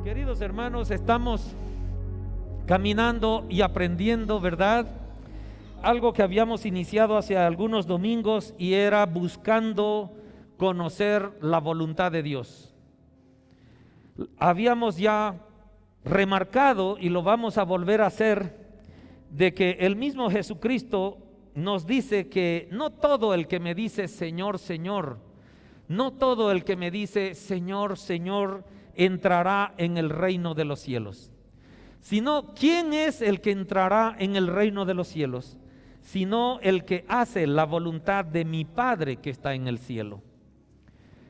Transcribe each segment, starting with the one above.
Queridos hermanos, estamos caminando y aprendiendo, ¿verdad? Algo que habíamos iniciado hace algunos domingos y era buscando conocer la voluntad de Dios. Habíamos ya remarcado, y lo vamos a volver a hacer, de que el mismo Jesucristo nos dice que no todo el que me dice Señor, Señor, no todo el que me dice Señor, Señor, entrará en el reino de los cielos, sino ¿quién es el que entrará en el reino de los cielos? Sino el que hace la voluntad de mi Padre que está en el cielo.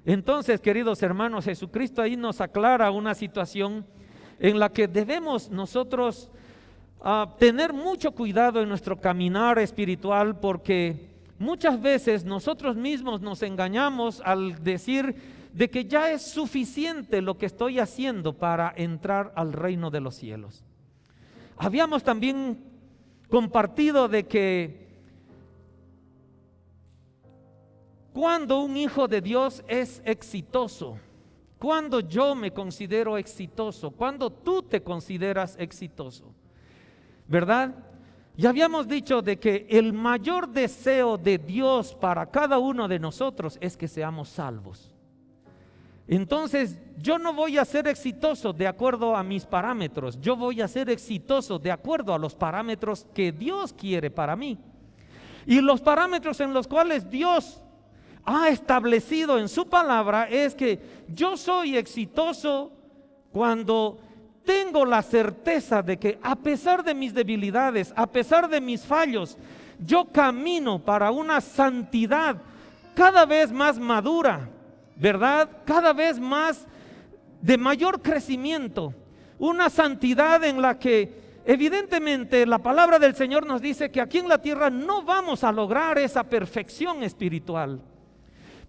Entonces, queridos hermanos, Jesucristo ahí nos aclara una situación en la que debemos nosotros tener mucho cuidado en nuestro caminar espiritual, porque muchas veces nosotros mismos nos engañamos al decir de que ya es suficiente lo que estoy haciendo para entrar al reino de los cielos. Habíamos también compartido de que cuando un hijo de Dios es exitoso, cuando yo me considero exitoso, cuando tú te consideras exitoso, ¿verdad? Ya habíamos dicho de que el mayor deseo de Dios para cada uno de nosotros es que seamos salvos. Entonces, yo no voy a ser exitoso de acuerdo a mis parámetros, yo voy a ser exitoso de acuerdo a los parámetros que Dios quiere para mí. Y los parámetros en los cuales Dios ha establecido en su palabra es que yo soy exitoso cuando tengo la certeza de que a pesar de mis debilidades, a pesar de mis fallos, yo camino para una santidad cada vez más madura, ¿verdad? Cada vez más de mayor crecimiento, una santidad en la que evidentemente la palabra del Señor nos dice que aquí en la tierra no vamos a lograr esa perfección espiritual,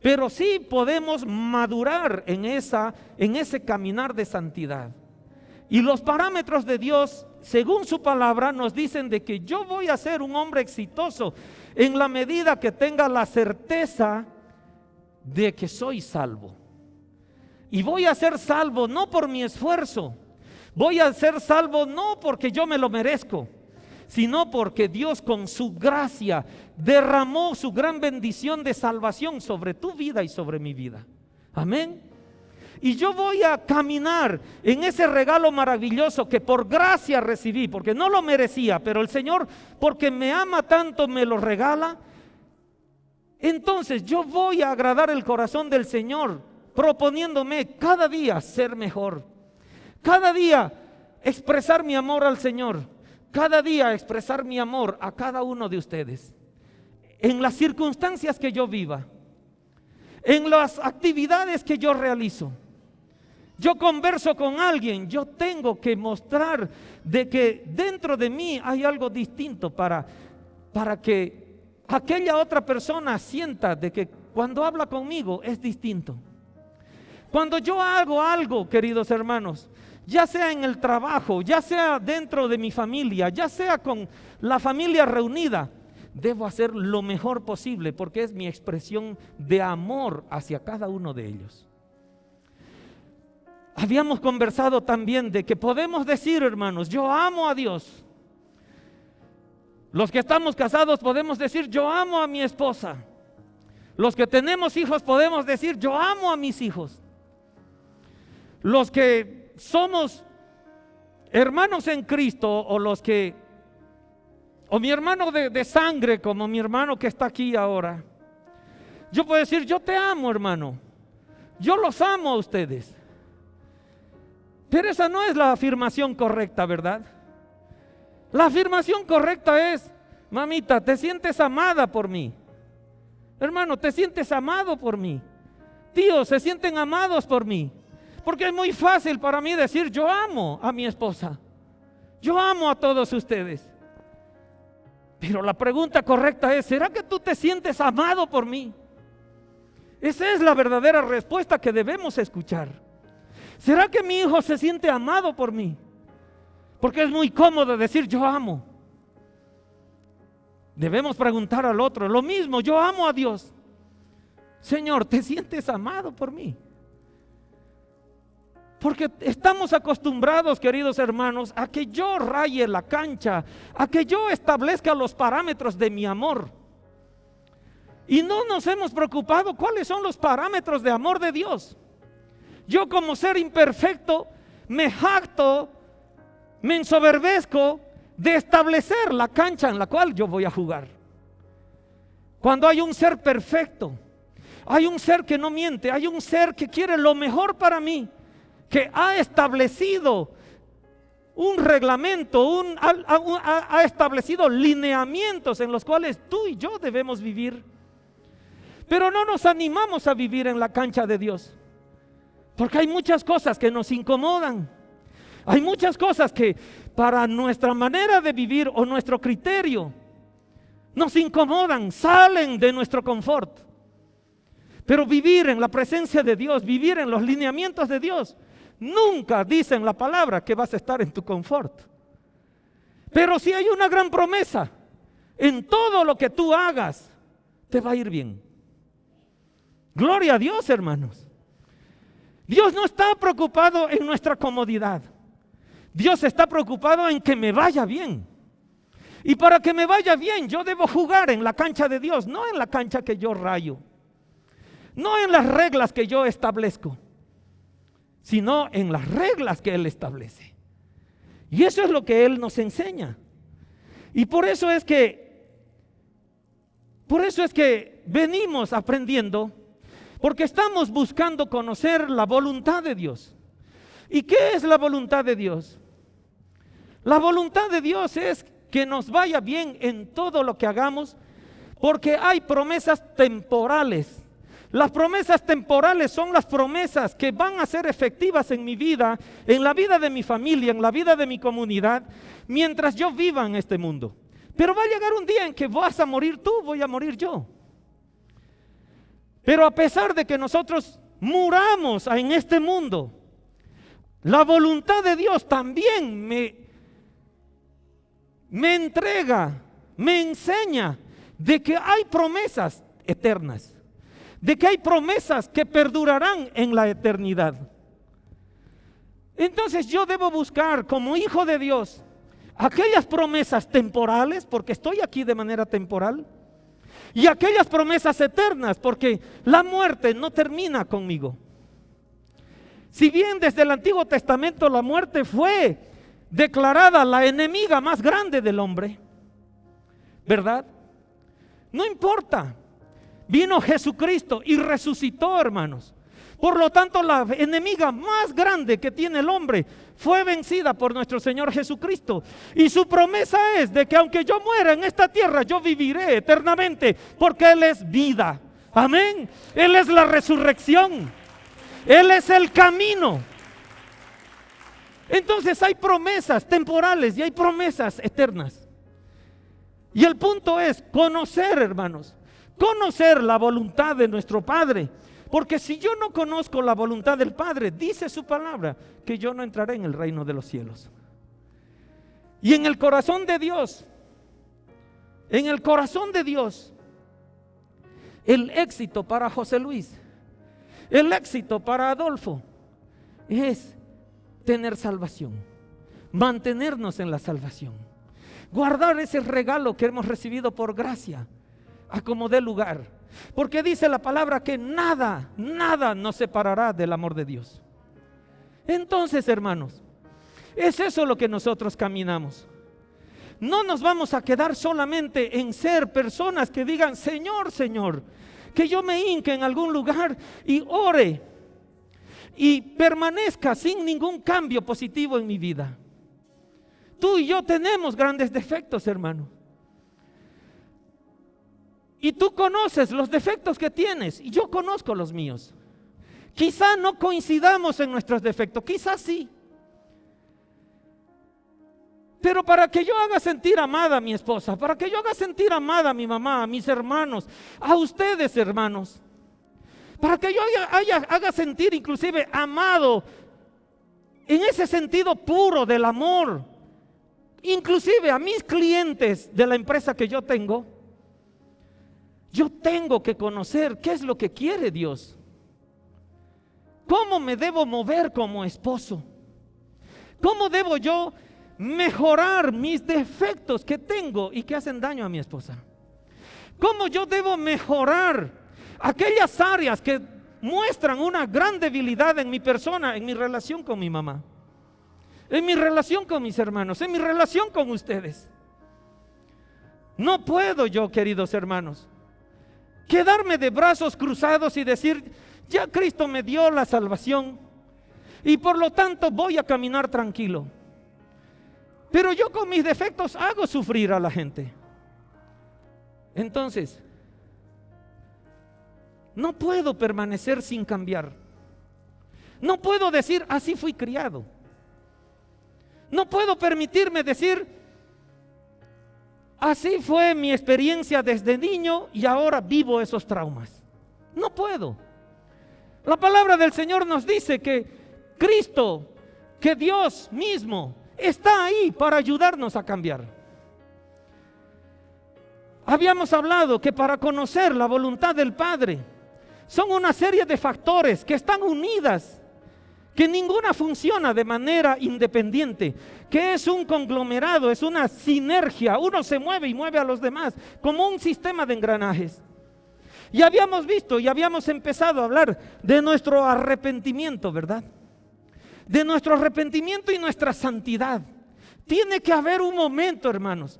pero sí podemos madurar en ese caminar de santidad. Y los parámetros de Dios, según su palabra, nos dicen de que yo voy a ser un hombre exitoso en la medida que tenga la certeza de que soy salvo. Y voy a ser salvo no por mi esfuerzo, voy a ser salvo no porque yo me lo merezco, sino porque Dios con su gracia derramó su gran bendición de salvación sobre tu vida y sobre mi vida. Amén. Y yo voy a caminar en ese regalo maravilloso que por gracia recibí, porque no lo merecía, pero el Señor, porque me ama tanto, me lo regala. Entonces yo voy a agradar el corazón del Señor, proponiéndome cada día ser mejor, cada día expresar mi amor al Señor, cada día expresar mi amor a cada uno de ustedes, en las circunstancias que yo viva, en las actividades que yo realizo. Yo converso con alguien, yo tengo que mostrar de que dentro de mí hay algo distinto para que aquella otra persona sienta de que cuando habla conmigo es distinto. Cuando yo hago algo, queridos hermanos, ya sea en el trabajo, ya sea dentro de mi familia, ya sea con la familia reunida, debo hacer lo mejor posible porque es mi expresión de amor hacia cada uno de ellos. Habíamos conversado también de que podemos decir, hermanos, yo amo a Dios. Los que estamos casados podemos decir, yo amo a mi esposa. Los que tenemos hijos podemos decir, yo amo a mis hijos. Los que somos hermanos en Cristo, o mi hermano de sangre, como mi hermano que está aquí ahora, yo puedo decir, yo te amo, hermano. Yo los amo a ustedes. Pero esa no es la afirmación correcta, ¿verdad? La afirmación correcta es, mamita, ¿te sientes amada por mí? Hermano, ¿te sientes amado por mí? Tíos, ¿se sienten amados por mí? Porque es muy fácil para mí decir, yo amo a mi esposa, yo amo a todos ustedes. Pero la pregunta correcta es, ¿será que tú te sientes amado por mí? Esa es la verdadera respuesta que debemos escuchar. ¿Será que mi hijo se siente amado por mí? Porque es muy cómodo decir yo amo. Debemos preguntar al otro lo mismo, yo amo a Dios. Señor, ¿te sientes amado por mí? Porque estamos acostumbrados, queridos hermanos, a que yo raye la cancha, a que yo establezca los parámetros de mi amor. Y no nos hemos preocupado cuáles son los parámetros de amor de Dios. Yo como ser imperfecto me jacto, me ensoberbezco de establecer la cancha en la cual yo voy a jugar. Cuando hay un ser perfecto, hay un ser que no miente, hay un ser que quiere lo mejor para mí, que ha establecido un reglamento, ha establecido lineamientos en los cuales tú y yo debemos vivir. Pero no nos animamos a vivir en la cancha de Dios, porque hay muchas cosas que nos incomodan. Hay muchas cosas que para nuestra manera de vivir o nuestro criterio nos incomodan, salen de nuestro confort. Pero vivir en la presencia de Dios, vivir en los lineamientos de Dios, nunca dice en la palabra que vas a estar en tu confort. Pero si hay una gran promesa, en todo lo que tú hagas, te va a ir bien. Gloria a Dios, hermanos. Dios no está preocupado en nuestra comodidad. Dios está preocupado en que me vaya bien. Y para que me vaya bien, yo debo jugar en la cancha de Dios, no en la cancha que yo rayo, no en las reglas que yo establezco, sino en las reglas que Él establece. Y eso es lo que Él nos enseña. Y por eso es que venimos aprendiendo, porque estamos buscando conocer la voluntad de Dios. ¿Y qué es la voluntad de Dios? La voluntad de Dios es que nos vaya bien en todo lo que hagamos, porque hay promesas temporales. Las promesas temporales son las promesas que van a ser efectivas en mi vida, en la vida de mi familia, en la vida de mi comunidad, mientras yo viva en este mundo. Pero va a llegar un día en que vas a morir tú, voy a morir yo. Pero a pesar de que nosotros muramos en este mundo, la voluntad de Dios también me entrega, me enseña de que hay promesas eternas, de que hay promesas que perdurarán en la eternidad. Entonces yo debo buscar como hijo de Dios aquellas promesas temporales, porque estoy aquí de manera temporal, y aquellas promesas eternas, porque la muerte no termina conmigo. Si bien desde el Antiguo Testamento la muerte fue declarada la enemiga más grande del hombre, ¿verdad? No importa, vino Jesucristo y resucitó, hermanos. Por lo tanto, la enemiga más grande que tiene el hombre fue vencida por nuestro Señor Jesucristo. Y su promesa es de que aunque yo muera en esta tierra, yo viviré eternamente, porque Él es vida. Amén. Él es la resurrección. Él es el camino. Entonces hay promesas temporales y hay promesas eternas. Y el punto es conocer, hermanos, conocer la voluntad de nuestro Padre. Porque si yo no conozco la voluntad del Padre, dice su palabra, que yo no entraré en el reino de los cielos. Y en el corazón de Dios, el éxito para José Luis, el éxito para Adolfo, es tener salvación, mantenernos en la salvación, guardar ese regalo que hemos recibido por gracia, a como dé lugar. Porque dice la palabra que nada nos separará del amor de Dios. Entonces, hermanos, es eso lo que nosotros caminamos. No nos vamos a quedar solamente en ser personas que digan, Señor, Señor, que yo me hinque en algún lugar y ore y permanezca sin ningún cambio positivo en mi vida. Tú y yo tenemos grandes defectos, hermano. Y tú conoces los defectos que tienes y yo conozco los míos. Quizá no coincidamos en nuestros defectos, quizás sí. Pero para que yo haga sentir amada a mi esposa, para que yo haga sentir amada a mi mamá, a mis hermanos, a ustedes, hermanos, para que yo haga sentir inclusive amado en ese sentido puro del amor, inclusive a mis clientes de la empresa que yo tengo, yo tengo que conocer qué es lo que quiere Dios. ¿Cómo me debo mover como esposo? ¿Cómo debo yo mejorar mis defectos que tengo y que hacen daño a mi esposa? ¿Cómo yo debo mejorar aquellas áreas que muestran una gran debilidad en mi persona, en mi relación con mi mamá, en mi relación con mis hermanos, en mi relación con ustedes? No puedo yo, queridos hermanos, quedarme de brazos cruzados y decir, ya Cristo me dio la salvación y por lo tanto voy a caminar tranquilo. Pero yo con mis defectos hago sufrir a la gente. Entonces, no puedo permanecer sin cambiar. No puedo decir, así fui criado. No puedo permitirme decir, así fue mi experiencia desde niño y ahora vivo esos traumas. No puedo. La palabra del Señor nos dice que Cristo, que Dios mismo está ahí para ayudarnos a cambiar. Habíamos hablado que para conocer la voluntad del Padre son una serie de factores que están unidas, que ninguna funciona de manera independiente, que es un conglomerado, es una sinergia. Uno se mueve y mueve a los demás como un sistema de engranajes. Y habíamos visto y habíamos empezado a hablar de nuestro arrepentimiento, ¿verdad? De nuestro arrepentimiento y nuestra santidad. Tiene que haber un momento, hermanos.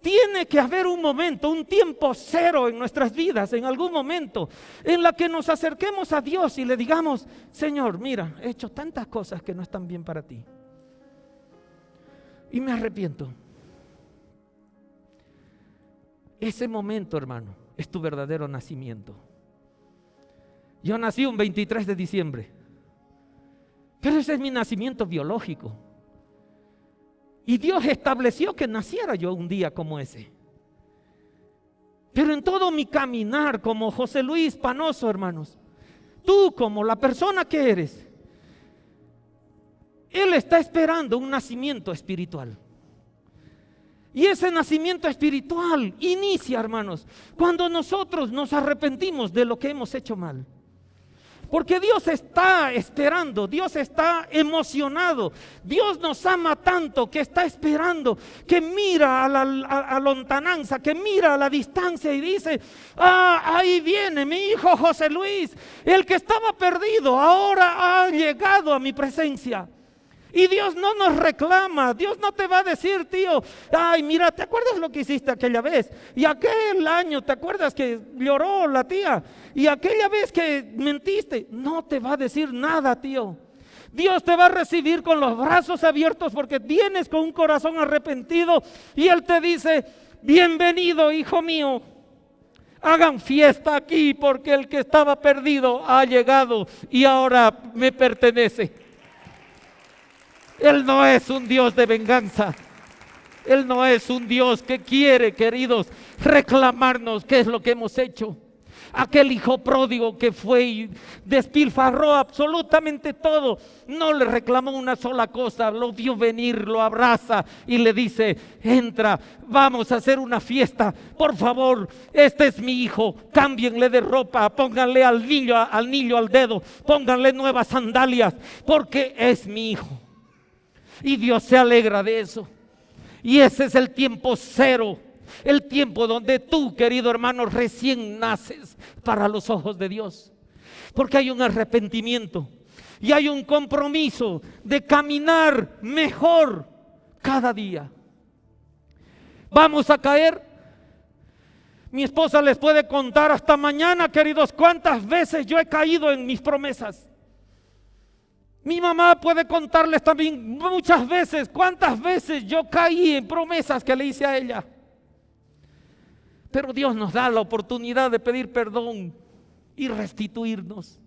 Tiene que haber un momento, un tiempo cero en nuestras vidas, en algún momento, en la que nos acerquemos a Dios y le digamos, Señor, mira, he hecho tantas cosas que no están bien para ti. Y me arrepiento. Ese momento, hermano, es tu verdadero nacimiento. Yo nací un 23 de diciembre, pero ese es mi nacimiento biológico. Y Dios estableció que naciera yo un día como ese. Pero en todo mi caminar como José Luis Panoso, hermanos, tú como la persona que eres, Él está esperando un nacimiento espiritual. Y ese nacimiento espiritual inicia, hermanos, cuando nosotros nos arrepentimos de lo que hemos hecho mal. Porque Dios está esperando, Dios está emocionado, Dios nos ama tanto que está esperando, que mira a la lontananza, que mira a la distancia y dice, ahí viene mi hijo José Luis, el que estaba perdido, ahora ha llegado a mi presencia. Y Dios no nos reclama, Dios no te va a decir, tío, ay, mira, ¿te acuerdas lo que hiciste aquella vez? Y aquel año, ¿te acuerdas que lloró la tía? Y aquella vez que mentiste, no te va a decir nada, tío. Dios te va a recibir con los brazos abiertos porque vienes con un corazón arrepentido y Él te dice, bienvenido, hijo mío. Hagan fiesta aquí porque el que estaba perdido ha llegado y ahora me pertenece. Él no es un Dios de venganza. Él no es un Dios que quiere, queridos, reclamarnos qué es lo que hemos hecho. Aquel hijo pródigo que fue y despilfarró absolutamente todo, no le reclamó una sola cosa, lo vio venir, lo abraza y le dice, entra, vamos a hacer una fiesta, por favor, este es mi hijo, cámbienle de ropa, pónganle al niño al dedo, pónganle nuevas sandalias, porque es mi hijo. Y Dios se alegra de eso. Y ese es el tiempo cero. El tiempo donde tú, querido hermano, recién naces para los ojos de Dios. Porque hay un arrepentimiento. Y hay un compromiso de caminar mejor cada día. Vamos a caer. Mi esposa les puede contar hasta mañana, queridos, cuántas veces yo he caído en mis promesas. Mi mamá puede contarles también muchas veces cuántas veces yo caí en promesas que le hice a ella. Pero Dios nos da la oportunidad de pedir perdón y restituirnos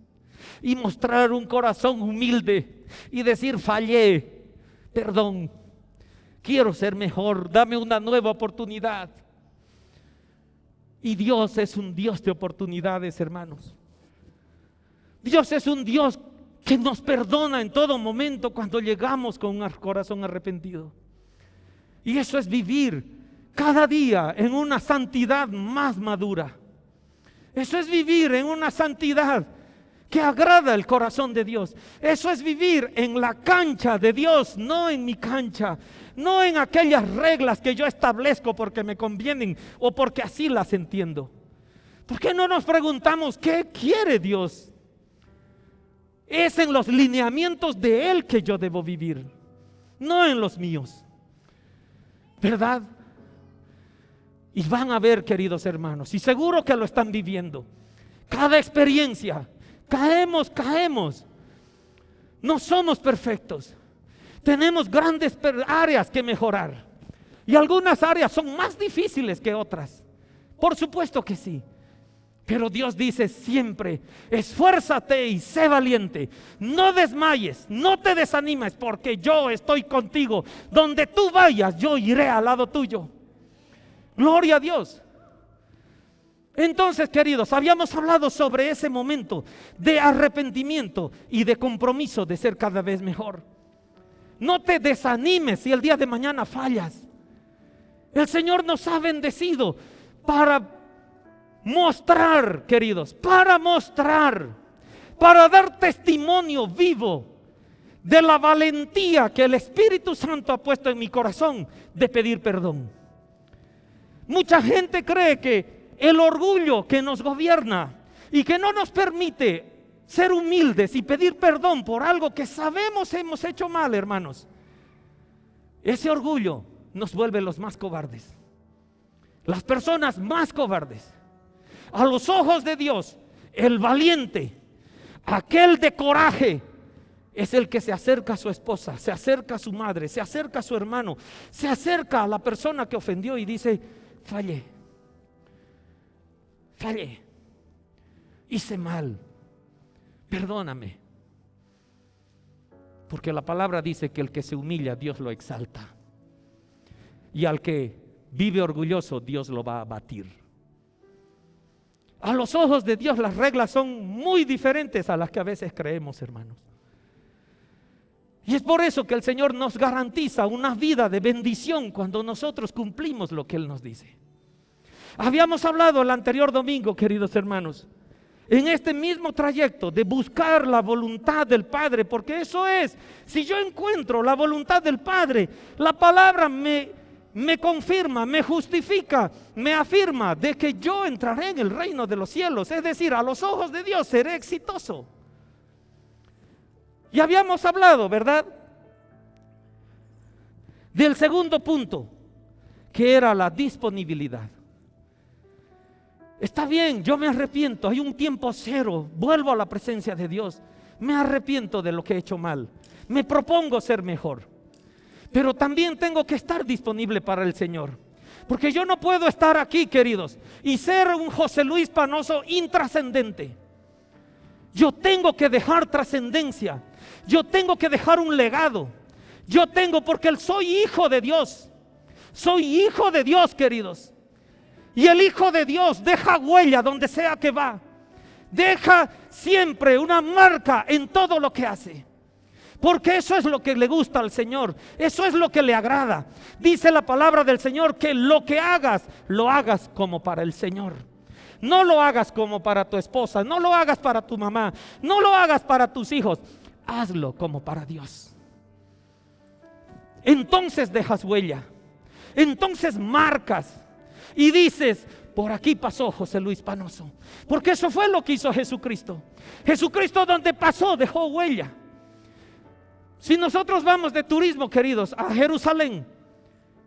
y mostrar un corazón humilde y decir, fallé, perdón, quiero ser mejor, dame una nueva oportunidad. Y Dios es un Dios de oportunidades, hermanos. Dios es un Dios que nos perdona en todo momento cuando llegamos con un corazón arrepentido. Y eso es vivir cada día en una santidad más madura. Eso es vivir en una santidad que agrada el corazón de Dios. Eso es vivir en la cancha de Dios, no en mi cancha, no en aquellas reglas que yo establezco porque me convienen o porque así las entiendo. ¿Por qué no nos preguntamos qué quiere Dios? Es en los lineamientos de Él que yo debo vivir, no en los míos, ¿verdad? Y van a ver, queridos hermanos, y seguro que lo están viviendo. Cada experiencia, caemos. No somos perfectos. Tenemos grandes áreas que mejorar. Y algunas áreas son más difíciles que otras. Por supuesto que sí. Pero Dios dice siempre: esfuérzate y sé valiente. No desmayes, no te desanimes, porque yo estoy contigo. Donde tú vayas, yo iré al lado tuyo. Gloria a Dios. Entonces, queridos, habíamos hablado sobre ese momento de arrepentimiento y de compromiso de ser cada vez mejor. No te desanimes si el día de mañana fallas. El Señor nos ha bendecido para mostrar, queridos, para dar testimonio vivo de la valentía que el Espíritu Santo ha puesto en mi corazón de pedir perdón. Mucha gente cree que el orgullo que nos gobierna y que no nos permite ser humildes y pedir perdón por algo que sabemos hemos hecho mal, hermanos, ese orgullo nos vuelve los más cobardes, las personas más cobardes. A los ojos de Dios, el valiente, aquel de coraje, es el que se acerca a su esposa, se acerca a su madre, se acerca a su hermano, se acerca a la persona que ofendió y dice: fallé, hice mal, perdóname. Porque la palabra dice que el que se humilla, Dios lo exalta, y al que vive orgulloso, Dios lo va a abatir. A los ojos de Dios las reglas son muy diferentes a las que a veces creemos, hermanos. Y es por eso que el Señor nos garantiza una vida de bendición cuando nosotros cumplimos lo que Él nos dice. Habíamos hablado el anterior domingo, queridos hermanos, en este mismo trayecto de buscar la voluntad del Padre, porque eso es, si yo encuentro la voluntad del Padre, la palabra me confirma, me justifica, me afirma de que yo entraré en el reino de los cielos. Es decir, a los ojos de Dios seré exitoso. Y habíamos hablado, ¿verdad?, del segundo punto, que era la disponibilidad. Está bien, yo me arrepiento, hay un tiempo cero, vuelvo a la presencia de Dios, me arrepiento de lo que he hecho mal, me propongo ser mejor. Pero también tengo que estar disponible para el Señor, porque yo no puedo estar aquí, queridos, y ser un José Luis Panoso intrascendente. Yo tengo que dejar trascendencia, yo tengo que dejar un legado. Porque soy hijo de Dios, queridos. Y el Hijo de Dios deja huella donde sea que va, deja siempre una marca en todo lo que hace. Porque eso es lo que le gusta al Señor, eso es lo que le agrada. Dice la palabra del Señor que lo que hagas, lo hagas como para el Señor. No lo hagas como para tu esposa, no lo hagas para tu mamá, no lo hagas para tus hijos, hazlo como para Dios. Entonces dejas huella, entonces marcas y dices: por aquí pasó José Luis Panoso. Porque eso fue lo que hizo Jesucristo. Jesucristo, donde pasó, dejó huella. Si nosotros vamos de turismo, queridos, a Jerusalén,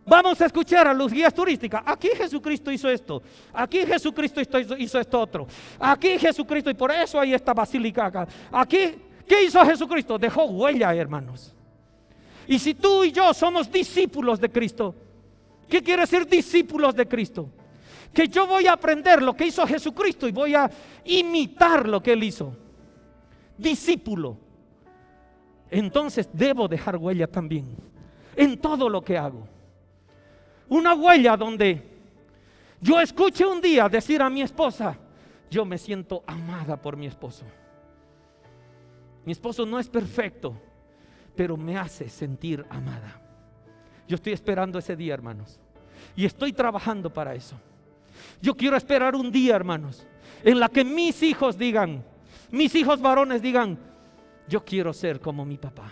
vamos a escuchar a los guías turísticos: aquí Jesucristo hizo esto, aquí Jesucristo hizo esto otro, aquí Jesucristo, y por eso hay esta basílica acá. Aquí, ¿qué hizo Jesucristo? Dejó huella, hermanos. Y si tú y yo somos discípulos de Cristo, ¿qué quiere decir discípulos de Cristo? Que yo voy a aprender lo que hizo Jesucristo y voy a imitar lo que Él hizo. Discípulo. Entonces debo dejar huella también en todo lo que hago. Una huella donde yo escuche un día decir a mi esposa: yo me siento amada por mi esposo. Mi esposo no es perfecto, pero me hace sentir amada. Yo estoy esperando ese día, hermanos, y estoy trabajando para eso. Yo quiero esperar un día, hermanos, en la que mis hijos digan: mis hijos varones digan: yo quiero ser como mi papá.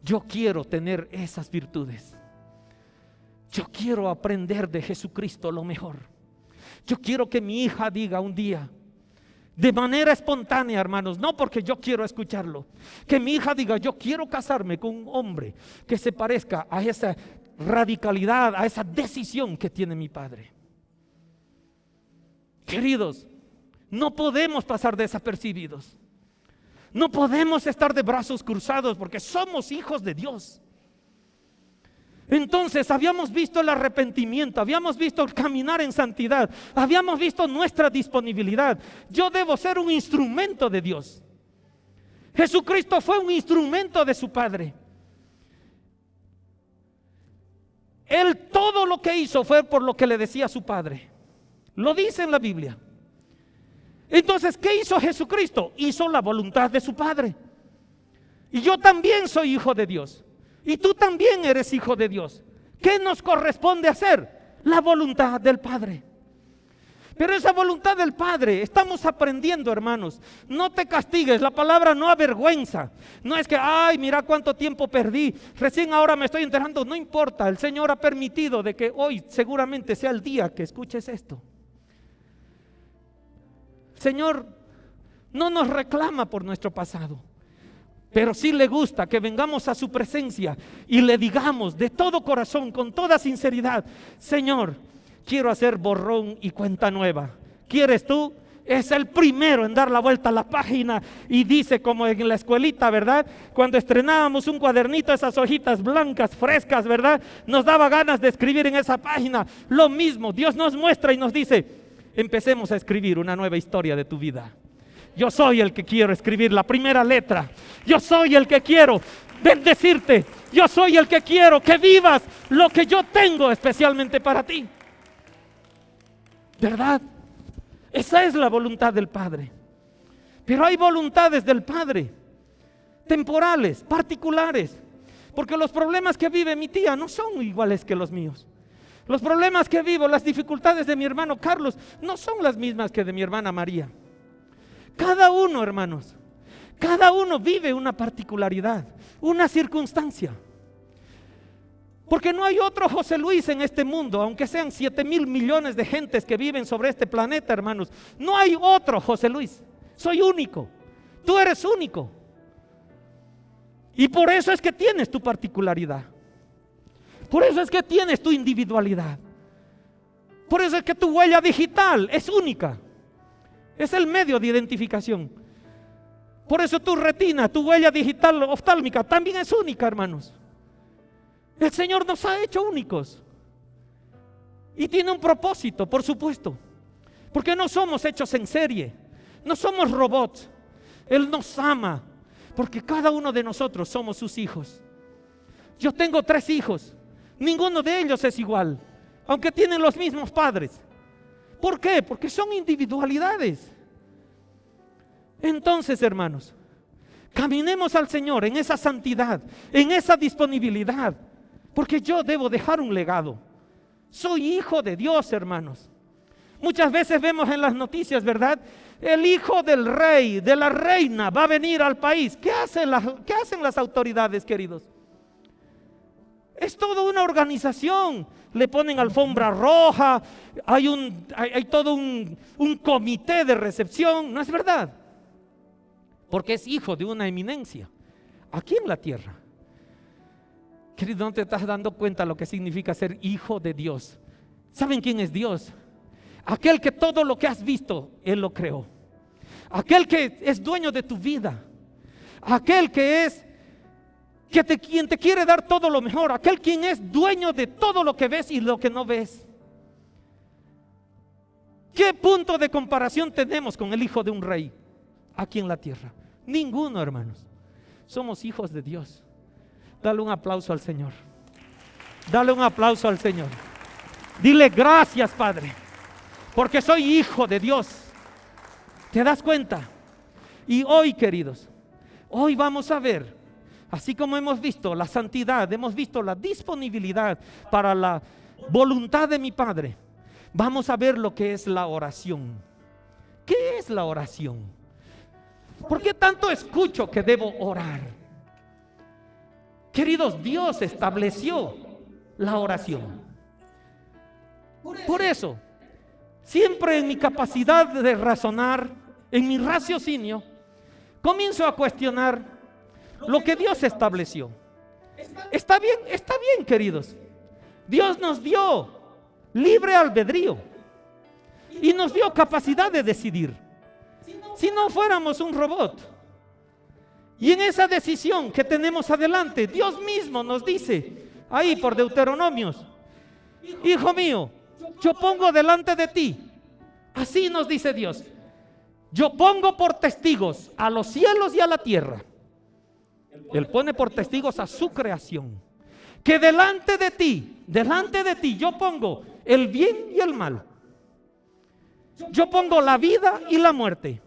Yo quiero tener esas virtudes. Yo quiero aprender de Jesucristo lo mejor. Yo quiero que mi hija diga un día, de manera espontánea, hermanos, no porque yo quiero escucharlo, que mi hija diga: yo quiero casarme con un hombre que se parezca a esa radicalidad, a esa decisión que tiene mi padre. Queridos, no podemos pasar desapercibidos. No podemos estar de brazos cruzados porque somos hijos de Dios. Entonces habíamos visto el arrepentimiento, habíamos visto el caminar en santidad, habíamos visto nuestra disponibilidad. Yo debo ser un instrumento de Dios. Jesucristo fue un instrumento de su Padre. Él todo lo que hizo fue por lo que le decía a su Padre. Lo dice en la Biblia. Entonces, ¿qué hizo Jesucristo? Hizo la voluntad de su Padre. Y yo también soy hijo de Dios. Y tú también eres hijo de Dios. ¿Qué nos corresponde hacer? La voluntad del Padre. Pero esa voluntad del Padre, estamos aprendiendo, hermanos. No te castigues, la palabra no avergüenza. No es que, ay, mira cuánto tiempo perdí, recién ahora me estoy enterando. No importa, el Señor ha permitido de que hoy seguramente sea el día que escuches esto. El Señor no nos reclama por nuestro pasado, pero sí le gusta que vengamos a su presencia y le digamos de todo corazón, con toda sinceridad: Señor, quiero hacer borrón y cuenta nueva. ¿Quieres tú? Es el primero en dar la vuelta a la página y dice, como en la escuelita, ¿verdad? Cuando estrenábamos un cuadernito, esas hojitas blancas, frescas, ¿verdad? Nos daba ganas de escribir en esa página. Lo mismo, Dios nos muestra y nos dice: empecemos a escribir una nueva historia de tu vida. Yo soy el que quiero escribir la primera letra. Yo soy el que quiero bendecirte. Yo soy el que quiero que vivas lo que yo tengo especialmente para ti. ¿Verdad? Esa es la voluntad del Padre. Pero hay voluntades del Padre temporales, particulares. Porque los problemas que vive mi tía no son iguales que los míos. Los problemas que vivo, las dificultades de mi hermano Carlos, no son las mismas que de mi hermana María. Cada uno, hermanos, cada uno vive una particularidad, una circunstancia. Porque no hay otro José Luis en este mundo, aunque sean 7,000 millones de gentes que viven sobre este planeta, hermanos. No hay otro José Luis. Soy único. Tú eres único. Y por eso es que tienes tu particularidad. Por eso es que tienes tu individualidad. Por eso es que tu huella digital es única. Es el medio de identificación. Por eso tu retina, tu huella digital oftálmica también es única, hermanos. El Señor nos ha hecho únicos. Y tiene un propósito, por supuesto. Porque no somos hechos en serie. No somos robots. Él nos ama. Porque cada uno de nosotros somos sus hijos. Yo tengo 3 hijos. Ninguno de ellos es igual, aunque tienen los mismos padres. ¿Por qué? Porque son individualidades. Entonces, hermanos, caminemos al Señor en esa santidad, en esa disponibilidad, porque yo debo dejar un legado. Soy hijo de Dios, hermanos. Muchas veces vemos en las noticias, ¿verdad? El hijo del rey, de la reina, va a venir al país. ¿Qué hacen las autoridades, queridos? Es toda una organización. Le ponen alfombra roja, hay todo un comité de recepción, ¿no es verdad? Porque es hijo de una eminencia aquí en la tierra. Querido, no te estás dando cuenta lo que significa ser hijo de Dios. ¿Saben quién es Dios? Aquel que todo lo que has visto, Él lo creó. Aquel que es dueño de tu vida. Aquel que es quien te quiere dar todo lo mejor, aquel quien es dueño de todo lo que ves y lo que no ves. ¿Qué punto de comparación tenemos con el hijo de un rey aquí en la tierra? Ninguno, hermanos. Somos hijos de Dios. Dale un aplauso al Señor. Dale un aplauso al Señor. Dile: gracias, Padre, porque soy hijo de Dios. ¿Te das cuenta? Y hoy, queridos, hoy vamos a ver, así como hemos visto la santidad, hemos visto la disponibilidad para la voluntad de mi Padre, vamos a ver lo que es la oración. ¿Qué es la oración? ¿Por qué tanto escucho que debo orar? Queridos, Dios estableció la oración. Por eso, siempre en mi capacidad de razonar, en mi raciocinio, comienzo a cuestionar lo que Dios estableció. Está bien, queridos. Dios nos dio libre albedrío y nos dio capacidad de decidir. Si no fuéramos un robot, y en esa decisión que tenemos adelante, Dios mismo nos dice, ahí por Deuteronomios, hijo mío, yo pongo delante de ti, así nos dice Dios, yo pongo por testigos a los cielos y a la tierra. Él pone por testigos a su creación, que delante de ti yo pongo el bien y el mal. Yo pongo la vida y la muerte.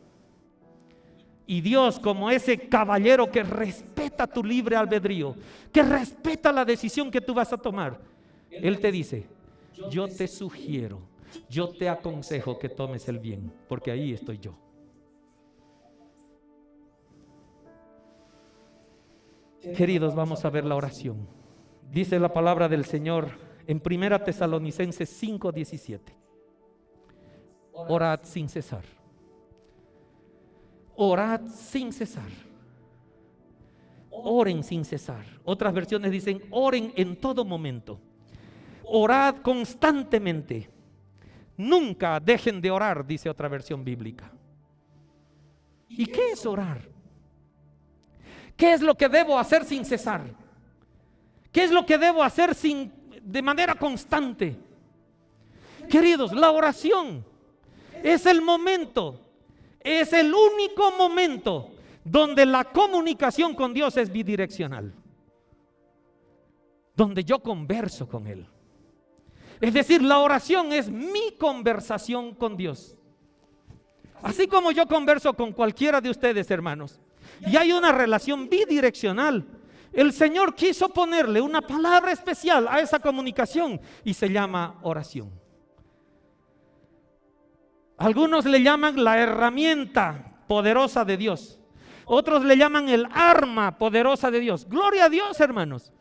Y Dios, como ese caballero que respeta tu libre albedrío, que respeta la decisión que tú vas a tomar, Él te dice, yo te sugiero, yo te aconsejo que tomes el bien, porque ahí estoy yo. Queridos, vamos a ver la oración. Dice la palabra del Señor en 1 Tesalonicenses 5:17. Orad sin cesar. Orad sin cesar. Oren sin cesar. Otras versiones dicen oren en todo momento. Orad constantemente. Nunca dejen de orar, dice otra versión bíblica. ¿Y qué es orar? ¿Qué es lo que debo hacer sin cesar? ¿Qué es lo que debo hacer de manera constante? Queridos, la oración es el momento, es el único momento donde la comunicación con Dios es bidireccional, donde yo converso con Él. Es decir, la oración es mi conversación con Dios. Así como yo converso con cualquiera de ustedes, hermanos, y hay una relación bidireccional, el Señor quiso ponerle una palabra especial a esa comunicación y se llama oración. Algunos le llaman la herramienta poderosa de Dios. Otros le llaman el arma poderosa de Dios. Gloria a Dios, hermanos.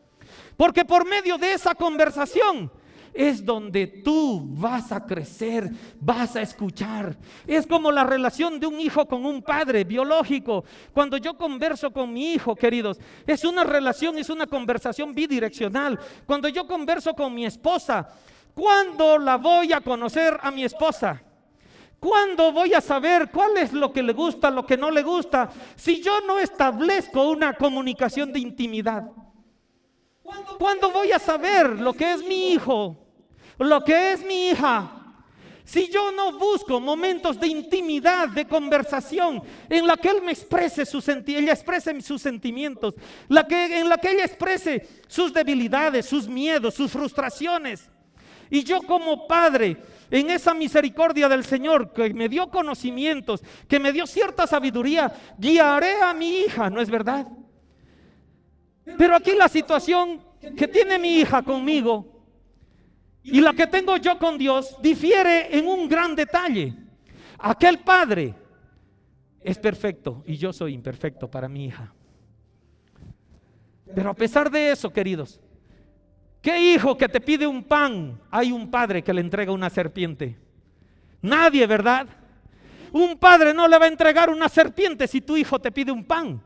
Porque por medio de esa conversación es donde tú vas a crecer, vas a escuchar. Es como la relación de un hijo con un padre biológico. Cuando yo converso con mi hijo, queridos, es una relación, es una conversación bidireccional. Cuando yo converso con mi esposa, ¿cuándo la voy a conocer a mi esposa? ¿Cuándo voy a saber cuál es lo que le gusta, lo que no le gusta? Si yo no establezco una comunicación de intimidad. ¿Cuándo voy a saber lo que es mi hijo, lo que es mi hija? Si yo no busco momentos de intimidad, de conversación, en la que él me exprese ella exprese sus sentimientos, en la que ella exprese sus debilidades, sus miedos, sus frustraciones. Y yo como padre, en esa misericordia del Señor que me dio conocimientos, que me dio cierta sabiduría, guiaré a mi hija, ¿no es verdad? Pero aquí la situación que tiene mi hija conmigo y la que tengo yo con Dios difiere en un gran detalle. Aquel padre es perfecto y yo soy imperfecto para mi hija. Pero a pesar de eso, queridos, ¿qué hijo que te pide un pan? Hay un padre que le entrega una serpiente. Nadie, ¿verdad? Un padre no le va a entregar una serpiente si tu hijo te pide un pan.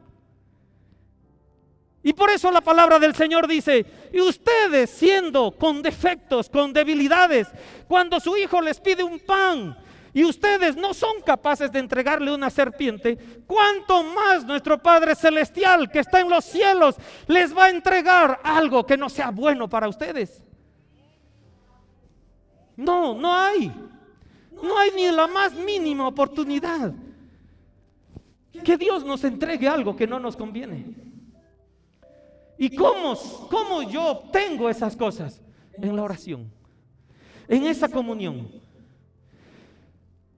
Y por eso la palabra del Señor dice, y ustedes siendo con defectos, con debilidades, cuando su hijo les pide un pan y ustedes no son capaces de entregarle una serpiente, ¿cuánto más nuestro Padre Celestial que está en los cielos les va a entregar algo que no sea bueno para ustedes? No hay ni la más mínima oportunidad que Dios nos entregue algo que no nos conviene. ¿Y cómo yo obtengo esas cosas? En la oración, en esa comunión.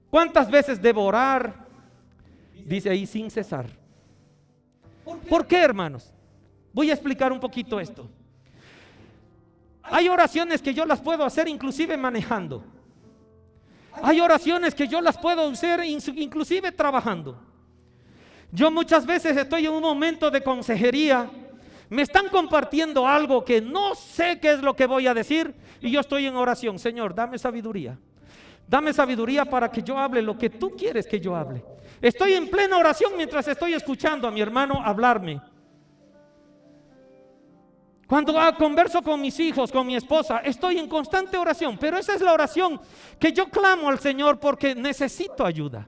¿Cuántas veces debo orar? Dice ahí sin cesar. ¿Por qué, hermanos? Voy a explicar un poquito esto. Hay oraciones que yo las puedo hacer inclusive manejando. Hay oraciones que yo las puedo hacer inclusive trabajando. Yo muchas veces estoy en un momento de consejería, me están compartiendo algo que no sé qué es lo que voy a decir y yo estoy en oración. Señor, dame sabiduría. Dame sabiduría para que yo hable lo que tú quieres que yo hable. Estoy en plena oración mientras estoy escuchando a mi hermano hablarme. Cuando converso con mis hijos, con mi esposa, estoy en constante oración. Pero esa es la oración que yo clamo al Señor porque necesito ayuda.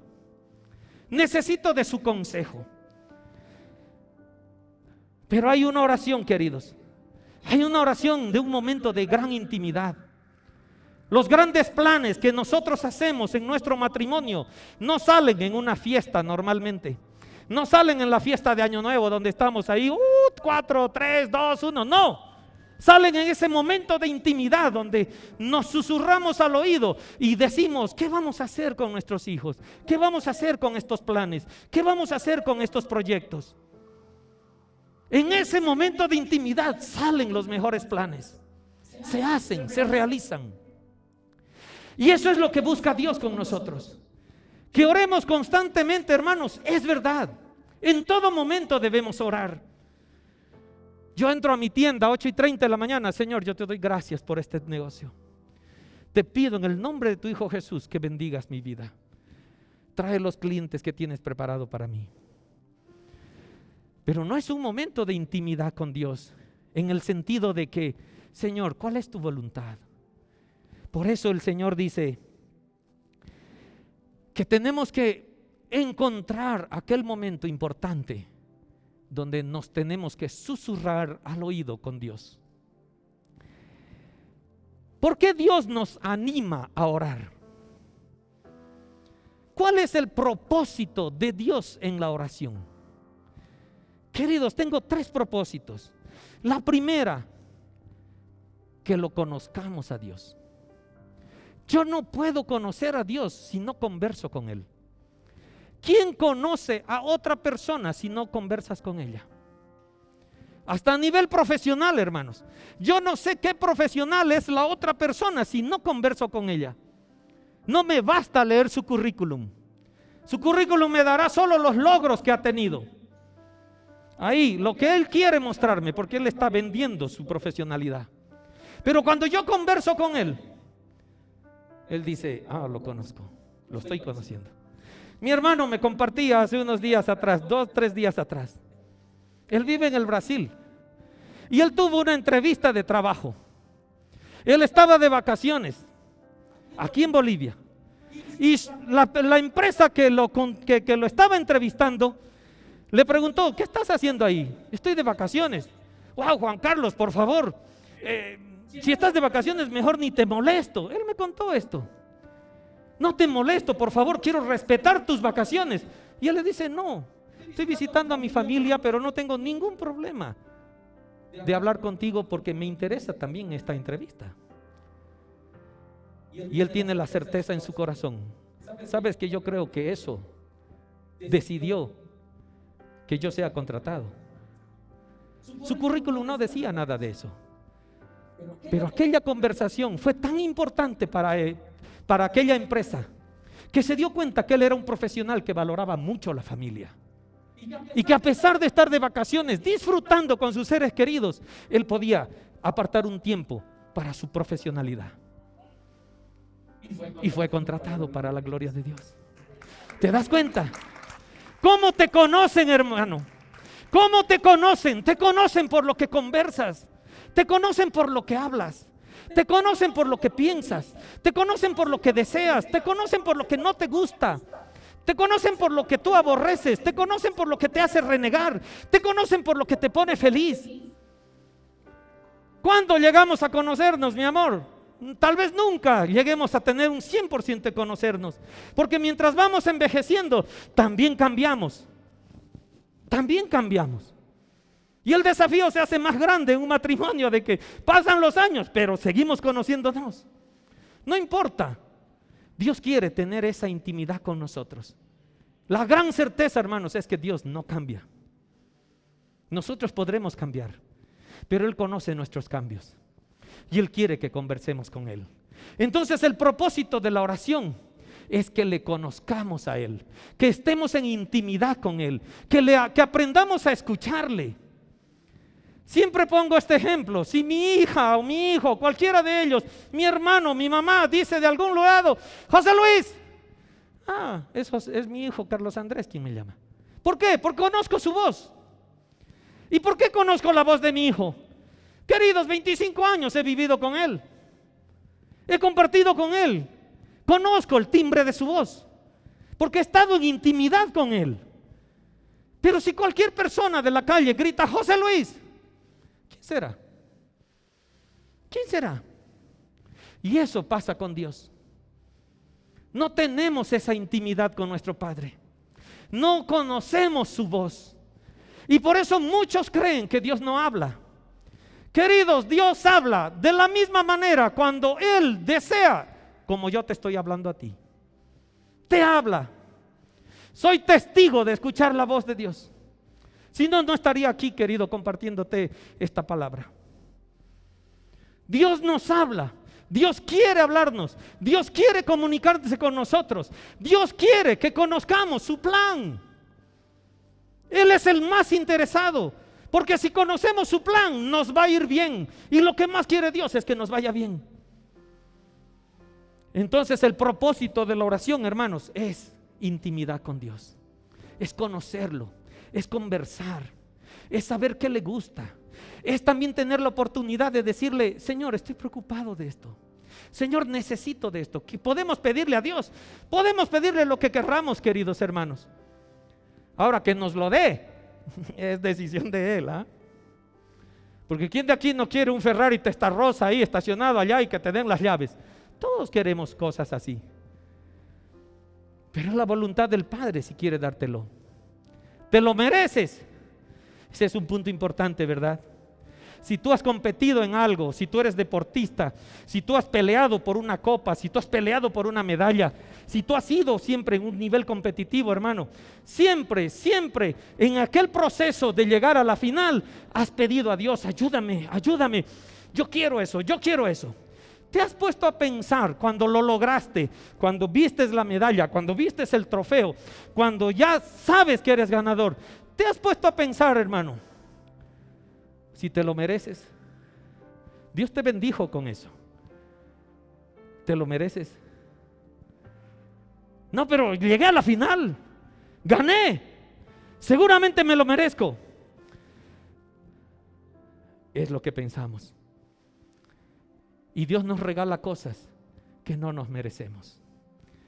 Necesito de su consejo. Pero hay una oración, queridos. Hay una oración de un momento de gran intimidad. Los grandes planes que nosotros hacemos en nuestro matrimonio no salen en una fiesta normalmente. No salen en la fiesta de Año Nuevo donde estamos ahí, 4, 3, 2, 1, no. Salen en ese momento de intimidad donde nos susurramos al oído y decimos, ¿qué vamos a hacer con nuestros hijos? ¿Qué vamos a hacer con estos planes? ¿Qué vamos a hacer con estos proyectos? En ese momento de intimidad salen los mejores planes. Se hacen, se realizan. Y eso es lo que busca Dios con nosotros. Que oremos constantemente, hermanos, es verdad. En todo momento debemos orar. Yo entro a mi tienda a 8:30 de la mañana. Señor, yo te doy gracias por este negocio. Te pido en el nombre de tu Hijo Jesús que bendigas mi vida. Trae los clientes que tienes preparado para mí. Pero no es un momento de intimidad con Dios, en el sentido de que, Señor, ¿cuál es tu voluntad? Por eso el Señor dice que tenemos que encontrar aquel momento importante donde nos tenemos que susurrar al oído con Dios. ¿Por qué Dios nos anima a orar? ¿Cuál es el propósito de Dios en la oración? Queridos, tengo 3 propósitos. La primera, que lo conozcamos a Dios. Yo no puedo conocer a Dios si no converso con Él. ¿Quién conoce a otra persona si no conversas con ella? Hasta a nivel profesional, hermanos. Yo no sé qué profesional es la otra persona si no converso con ella. No me basta leer su currículum. Su currículum me dará solo los logros que ha tenido. Ahí, lo que él quiere mostrarme, porque él está vendiendo su profesionalidad. Pero cuando yo converso con él, él dice, lo conozco, lo estoy conociendo. Mi hermano me compartía hace unos días atrás, 2, 3 días atrás. Él vive en el Brasil y él tuvo una entrevista de trabajo. Él estaba de vacaciones aquí en Bolivia y la empresa que lo estaba entrevistando le preguntó, ¿qué estás haciendo ahí? Estoy de vacaciones. Wow, Juan Carlos, por favor, si estás de vacaciones mejor ni te molesto. Él me contó esto. No te molesto, por favor, quiero respetar tus vacaciones. Y él le dice, no, estoy visitando a mi familia, pero no tengo ningún problema de hablar contigo porque me interesa también esta entrevista. Y él tiene la certeza en su corazón. ¿Sabes que yo creo que eso decidió que yo sea contratado? Su currículum no decía nada de eso. Pero aquella conversación fue tan importante para él, para aquella empresa, que se dio cuenta que él era un profesional que valoraba mucho la familia. Y que a pesar de estar de vacaciones, disfrutando con sus seres queridos, él podía apartar un tiempo para su profesionalidad. Y fue contratado para la gloria de Dios. ¿Te das cuenta? ¿Cómo te conocen, hermano? ¿Cómo te conocen? Te conocen por lo que conversas. Te conocen por lo que hablas. Te conocen por lo que piensas. Te conocen por lo que deseas. Te conocen por lo que no te gusta. Te conocen por lo que tú aborreces. Te conocen por lo que te hace renegar. Te conocen por lo que te pone feliz. ¿Cuándo llegamos a conocernos, mi amor? Tal vez nunca lleguemos a tener un 100% de conocernos. Porque mientras vamos envejeciendo, también cambiamos. También cambiamos. Y el desafío se hace más grande en un matrimonio, de que pasan los años, pero seguimos conociéndonos. No importa. Dios quiere tener esa intimidad con nosotros. La gran certeza, hermanos, es que Dios no cambia. Nosotros podremos cambiar, pero Él conoce nuestros cambios y Él quiere que conversemos con Él. Entonces el propósito de la oración es que le conozcamos a Él, que estemos en intimidad con Él, que aprendamos a escucharle. Siempre pongo este ejemplo: si mi hija o mi hijo, cualquiera de ellos, mi hermano, mi mamá, dice de algún lado: José Luis, eso es mi hijo Carlos Andrés quien me llama. ¿Por qué? Porque conozco su voz. ¿Y por qué conozco la voz de mi hijo? Queridos, 25 años he vivido con él, he compartido con él, conozco el timbre de su voz, porque he estado en intimidad con él. Pero si cualquier persona de la calle grita: José Luis, ¿quién será? ¿Quién será? Y eso pasa con Dios. No tenemos esa intimidad con nuestro Padre, no conocemos su voz, y por eso muchos creen que Dios no habla. Queridos, Dios habla de la misma manera cuando Él desea, como yo te estoy hablando a ti. Te habla. Soy testigo de escuchar la voz de Dios. Si no, no estaría aquí, querido, compartiéndote esta palabra. Dios nos habla. Dios quiere hablarnos. Dios quiere comunicarse con nosotros. Dios quiere que conozcamos su plan. Él es el más interesado, porque si conocemos su plan, nos va a ir bien. Y lo que más quiere Dios es que nos vaya bien. Entonces el propósito de la oración, hermanos, es intimidad con Dios. Es conocerlo, es conversar, es saber qué le gusta. Es también tener la oportunidad de decirle: Señor, estoy preocupado de esto. Señor, necesito de esto. Que podemos pedirle a Dios, podemos pedirle lo que querramos, queridos hermanos. Ahora, que nos lo dé es decisión de Él, porque ¿quién de aquí no quiere un Ferrari Testarossa ahí estacionado allá y que te den las llaves? Todos queremos cosas así, pero es la voluntad del Padre si quiere dártelo. Te lo mereces. Ese es un punto importante, ¿verdad? Si tú has competido en algo, si tú eres deportista, si tú has peleado por una copa, si tú has peleado por una medalla, si tú has sido siempre en un nivel competitivo, hermano, siempre en aquel proceso de llegar a la final, has pedido a Dios: ayúdame, ayúdame, yo quiero eso, yo quiero eso. ¿Te has puesto a pensar cuando lo lograste, cuando vistes la medalla, cuando vistes el trofeo, cuando ya sabes que eres ganador? ¿Te has puesto a pensar, hermano, si te lo mereces? Dios te bendijo con eso. ¿Te lo mereces? No, pero llegué a la final, gané, seguramente me lo merezco. Es lo que pensamos. Y Dios nos regala cosas que no nos merecemos,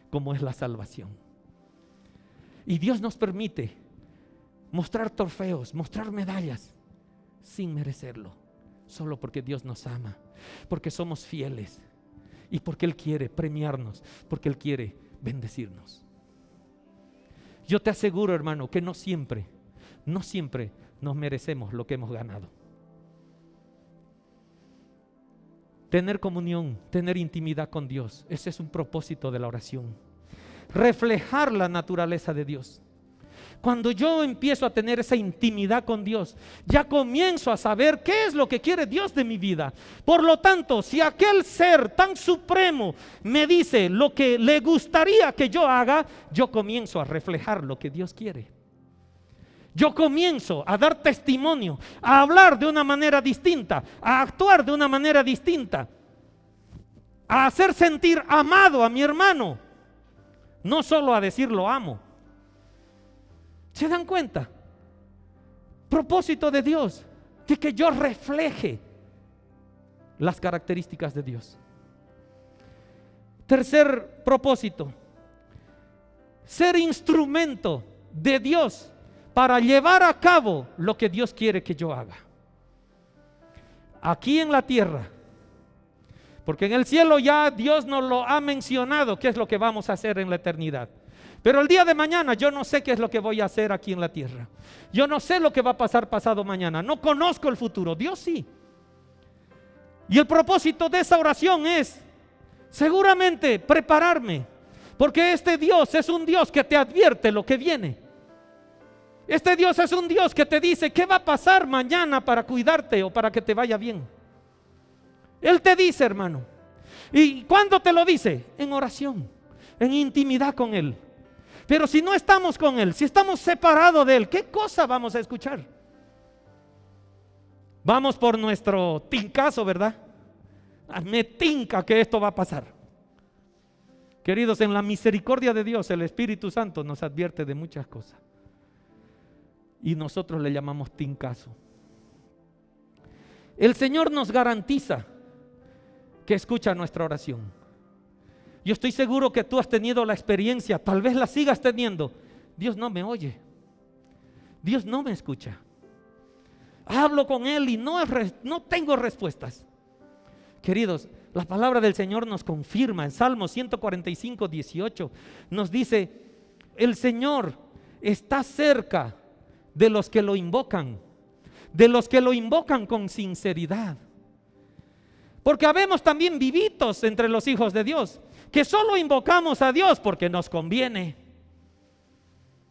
como es la salvación. Y Dios nos permite mostrar trofeos, mostrar medallas, sin merecerlo, solo porque Dios nos ama, porque somos fieles y porque Él quiere premiarnos, porque Él quiere bendecirnos. Yo te aseguro, hermano, que no siempre nos merecemos lo que hemos ganado. Tener comunión, tener intimidad con Dios, ese es un propósito de la oración. Reflejar la naturaleza de Dios. Cuando yo empiezo a tener esa intimidad con Dios, ya comienzo a saber qué es lo que quiere Dios de mi vida. Por lo tanto, si aquel ser tan supremo me dice lo que le gustaría que yo haga, yo comienzo a reflejar lo que Dios quiere. Yo comienzo a dar testimonio, a hablar de una manera distinta, a actuar de una manera distinta, a hacer sentir amado a mi hermano, no solo a decir lo amo. ¿Se dan cuenta? Propósito de Dios, de que yo refleje las características de Dios. Tercer propósito: ser instrumento de Dios para llevar a cabo lo que Dios quiere que yo haga. Aquí en la tierra, porque en el cielo ya Dios nos lo ha mencionado, qué es lo que vamos a hacer en la eternidad. Pero el día de mañana yo no sé qué es lo que voy a hacer aquí en la tierra. Yo no sé lo que va a pasar pasado mañana. No conozco el futuro, Dios sí. Y el propósito de esa oración es seguramente prepararme, porque este Dios es un Dios que te advierte lo que viene. Este Dios es un Dios que te dice qué va a pasar mañana para cuidarte o para que te vaya bien. Él te dice, hermano. ¿Y cuándo te lo dice? En oración. en intimidad con Él. Pero si no estamos con Él, si estamos separados de Él, ¿qué cosa vamos a escuchar? Vamos por nuestro tincazo, ¿verdad? Me tinca que esto va a pasar. Queridos, en la misericordia de Dios, el Espíritu Santo nos advierte de muchas cosas. Y nosotros le llamamos tincazo. El Señor nos garantiza que escucha nuestra oración. Yo estoy seguro que tú has tenido la experiencia, tal vez la sigas teniendo. Dios no me oye. Dios no me escucha. Hablo con Él y no tengo respuestas. Queridos, la palabra del Señor nos confirma en Salmo 145, 18. Nos dice, el Señor está cerca de los que lo invocan con sinceridad. Porque habemos también vivitos entre los hijos de Dios, que solo invocamos a Dios porque nos conviene.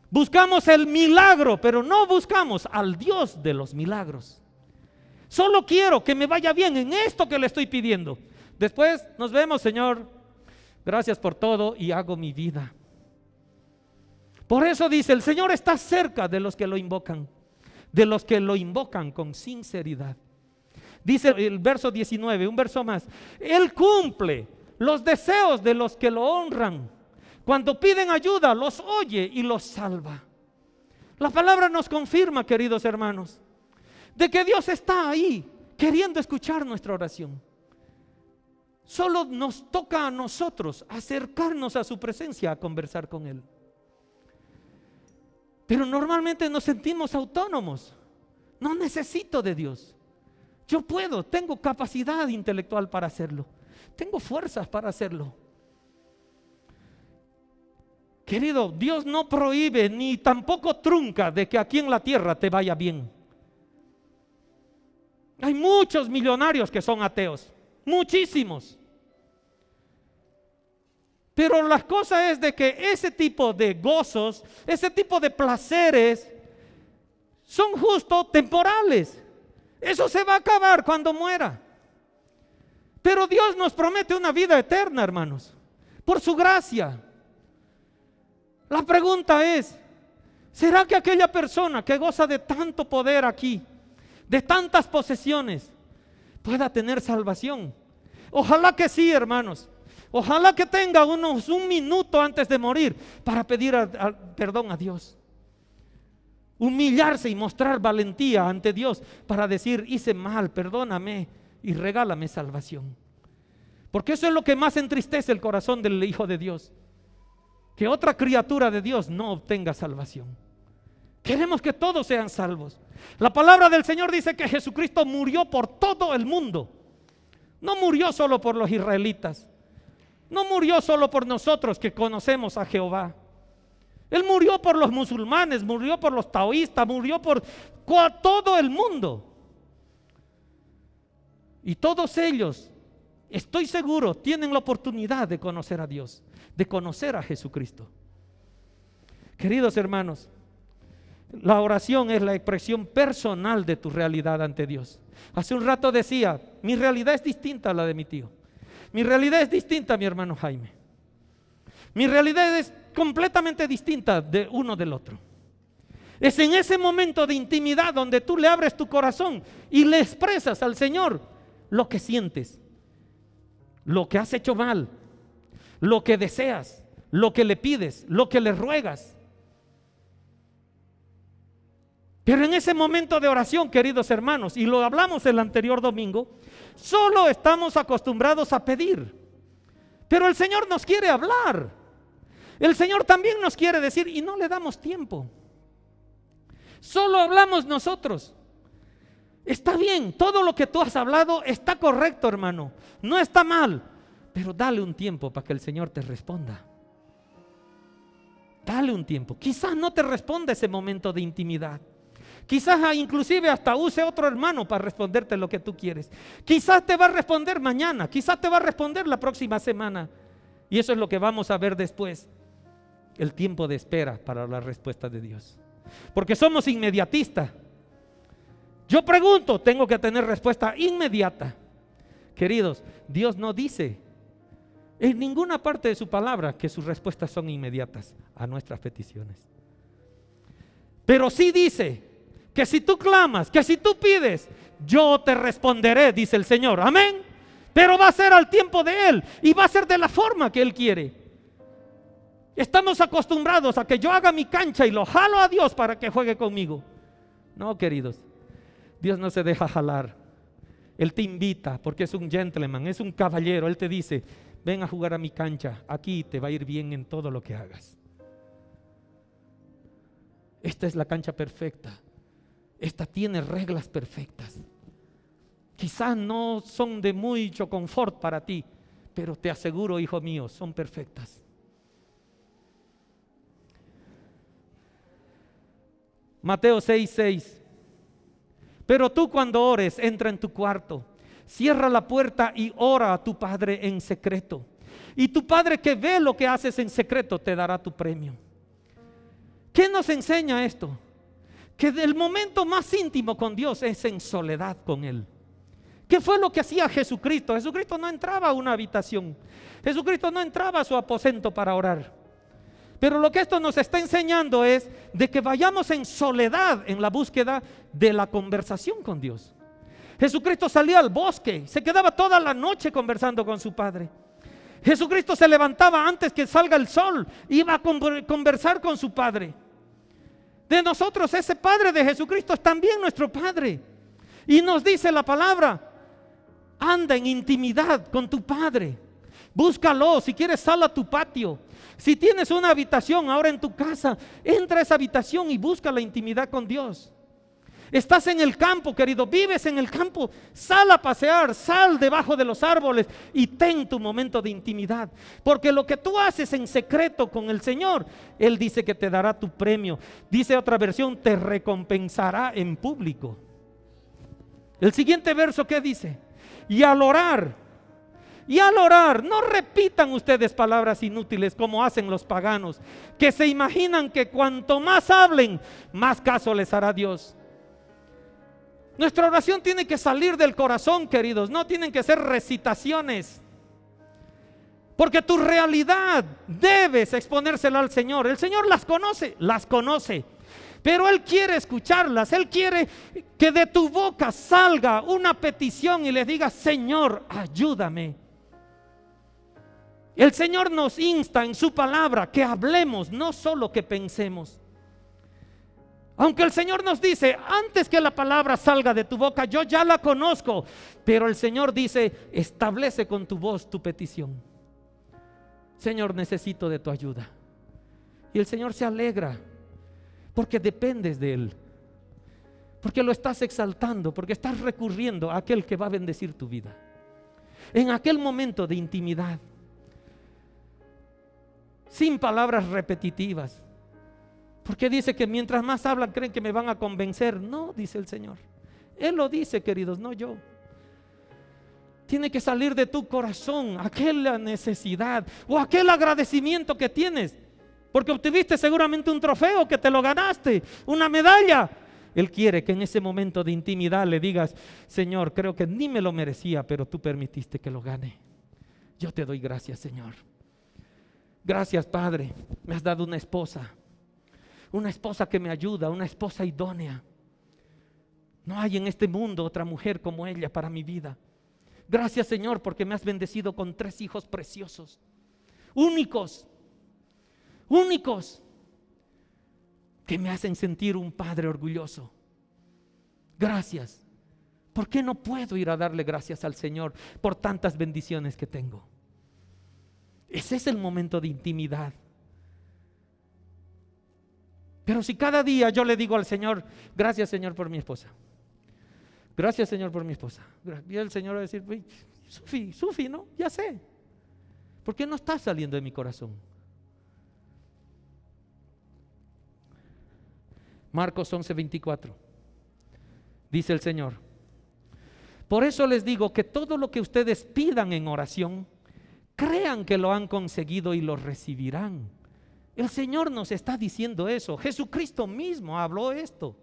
Buscamos el milagro, pero no buscamos al Dios de los milagros. Solo quiero que me vaya bien en esto que le estoy pidiendo. Después nos vemos, Señor. Gracias por todo y hago mi vida. Por eso dice, el Señor está cerca de los que lo invocan con sinceridad. Dice el verso 19, un verso más. Él cumple los deseos de los que lo honran. Cuando piden ayuda, los oye y los salva. La palabra nos confirma, queridos hermanos, de que Dios está ahí queriendo escuchar nuestra oración. Solo nos toca a nosotros acercarnos a su presencia a conversar con Él. Pero normalmente nos sentimos autónomos. No necesito de Dios. Yo puedo, tengo capacidad intelectual para hacerlo. Tengo fuerzas para hacerlo. Querido, Dios no prohíbe ni tampoco trunca de que aquí en la tierra te vaya bien. Hay muchos millonarios que son ateos, muchísimos. Pero la cosa es de que ese tipo de gozos, ese tipo de placeres son justo temporales. Eso se va a acabar cuando muera. Pero Dios nos promete una vida eterna, hermanos, por su gracia. La pregunta es, ¿será que aquella persona que goza de tanto poder aquí, de tantas posesiones, pueda tener salvación? Ojalá que sí, hermanos. Ojalá que tenga un minuto antes de morir para pedir perdón a Dios. Humillarse y mostrar valentía ante Dios para decir, hice mal, perdóname y regálame salvación. Porque eso es lo que más entristece el corazón del Hijo de Dios, que otra criatura de Dios no obtenga salvación. Queremos que todos sean salvos. La palabra del Señor dice que Jesucristo murió por todo el mundo. No murió solo por los israelitas. No murió solo por nosotros que conocemos a Jehová. Él murió por los musulmanes, murió por los taoístas, murió por todo el mundo. Y todos ellos, estoy seguro, tienen la oportunidad de conocer a Dios, de conocer a Jesucristo. Queridos hermanos, la oración es la expresión personal de tu realidad ante Dios. Hace un rato decía, mi realidad es distinta a la de mi tío. Mi realidad es distinta a mi hermano Jaime. Mi realidad es completamente distinta de uno del otro. Es en ese momento de intimidad donde tú le abres tu corazón y le expresas al Señor lo que sientes, lo que has hecho mal, lo que deseas, lo que le pides, lo que le ruegas. Pero en ese momento de oración, queridos hermanos, y lo hablamos el anterior domingo, solo estamos acostumbrados a pedir. Pero el Señor nos quiere hablar. El Señor también nos quiere decir y no le damos tiempo. Solo hablamos nosotros. Está bien, todo lo que tú has hablado está correcto, hermano. No está mal, pero dale un tiempo para que el Señor te responda. Dale un tiempo. Quizás no te responda ese momento de intimidad. Quizás inclusive hasta use otro hermano para responderte lo que tú quieres. Quizás te va a responder mañana, quizás te va a responder la próxima semana. Y eso es lo que vamos a ver después. El tiempo de espera para la respuesta de Dios. Porque somos inmediatistas. Yo pregunto, tengo que tener respuesta inmediata. Queridos, Dios no dice en ninguna parte de su palabra que sus respuestas son inmediatas a nuestras peticiones. Pero sí dice que si tú clamas, que si tú pides, yo te responderé, dice el Señor. Amén. Pero va a ser al tiempo de Él y va a ser de la forma que Él quiere. Estamos acostumbrados a que yo haga mi cancha y lo jalo a Dios para que juegue conmigo. No, queridos, Dios no se deja jalar. Él te invita porque es un gentleman, es un caballero. Él te dice: ven a jugar a mi cancha, aquí te va a ir bien en todo lo que hagas. Esta es la cancha perfecta. Esta tiene reglas perfectas. Quizás no son de mucho confort para ti, pero te aseguro, hijo mío, son perfectas. Mateo 6:6. Pero tú cuando ores, entra en tu cuarto, cierra la puerta y ora a tu Padre en secreto. Y tu Padre que ve lo que haces en secreto te dará tu premio. ¿Qué nos enseña esto? Que el momento más íntimo con Dios es en soledad con Él. ¿Qué fue lo que hacía Jesucristo? Jesucristo no entraba a una habitación. Jesucristo no entraba a su aposento para orar. Pero lo que esto nos está enseñando es de que vayamos en soledad en la búsqueda de la conversación con Dios. Jesucristo salía al bosque, se quedaba toda la noche conversando con su Padre. Jesucristo se levantaba antes que salga el sol, iba a conversar con su Padre. De nosotros, ese Padre de Jesucristo es también nuestro Padre. Y nos dice la palabra: anda en intimidad con tu Padre. Búscalo, si quieres sal a tu patio. Si tienes una habitación ahora en tu casa, entra a esa habitación y busca la intimidad con Dios. Estás en el campo, querido, vives en el campo, sal a pasear, sal debajo de los árboles y ten tu momento de intimidad. Porque lo que tú haces en secreto con el Señor, Él dice que te dará tu premio. Dice otra versión: te recompensará en público. El siguiente verso, ¿qué dice? Y al orar, no repitan ustedes palabras inútiles como hacen los paganos, que se imaginan que cuanto más hablen, más caso les hará Dios. Nuestra oración tiene que salir del corazón, queridos, no tienen que ser recitaciones. Porque tu realidad debes exponérsela al Señor. El Señor las conoce. Pero Él quiere escucharlas. Él quiere que de tu boca salga una petición y le digas: Señor, ayúdame. El Señor nos insta en su palabra que hablemos, no solo que pensemos. Aunque el Señor nos dice: antes que la palabra salga de tu boca, yo ya la conozco. Pero el Señor dice: establece con tu voz tu petición. Señor, necesito de tu ayuda. Y el Señor se alegra porque dependes de Él, porque lo estás exaltando, porque estás recurriendo a aquel que va a bendecir tu vida. En aquel momento de intimidad, sin palabras repetitivas. Porque dice que mientras más hablan creen que me van a convencer. No, dice el Señor. Él lo dice, queridos, no yo. Tiene que salir de tu corazón aquella necesidad o aquel agradecimiento que tienes, porque obtuviste seguramente un trofeo, que te lo ganaste, una medalla. Él quiere que en ese momento de intimidad le digas: Señor, creo que ni me lo merecía, pero tú permitiste que lo gane. Yo te doy gracias, Señor. Gracias, Padre, me has dado una esposa que me ayuda, una esposa idónea. No hay en este mundo otra mujer como ella para mi vida. Gracias, Señor, porque me has bendecido con 3 hijos preciosos, únicos, que me hacen sentir un padre orgulloso. Gracias. ¿Por qué no puedo ir a darle gracias al Señor por tantas bendiciones que tengo? Ese es el momento de intimidad. Pero si cada día yo le digo al Señor: gracias, Señor, por mi esposa, gracias, Señor, por mi esposa, y el Señor va a decir: Sufi, ¿no? Ya sé. ¿Por qué no está saliendo de mi corazón? Marcos 11:24. Dice el Señor: por eso les digo que todo lo que ustedes pidan en oración, crean que lo han conseguido y lo recibirán. El Señor nos está diciendo eso. Jesucristo mismo habló esto.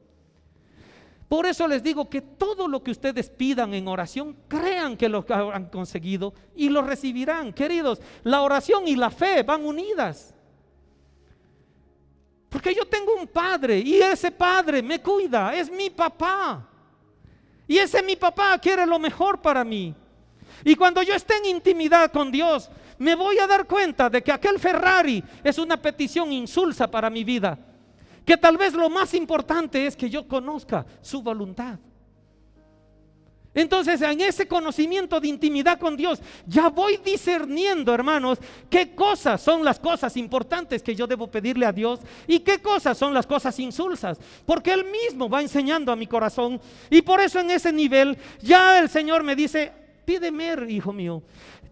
Por eso les digo que todo lo que ustedes pidan en oración, crean que lo han conseguido y lo recibirán. Queridos, la oración y la fe van unidas. Porque yo tengo un padre y ese padre me cuida, es mi papá. Y ese mi papá quiere lo mejor para mí. Y cuando yo esté en intimidad con Dios, me voy a dar cuenta de que aquel Ferrari es una petición insulsa para mi vida. Que tal vez lo más importante es que yo conozca su voluntad. Entonces, en ese conocimiento de intimidad con Dios, ya voy discerniendo, hermanos, qué cosas son las cosas importantes que yo debo pedirle a Dios y qué cosas son las cosas insulsas, porque Él mismo va enseñando a mi corazón. Y por eso en ese nivel ya el Señor me dice: pídeme, hijo mío,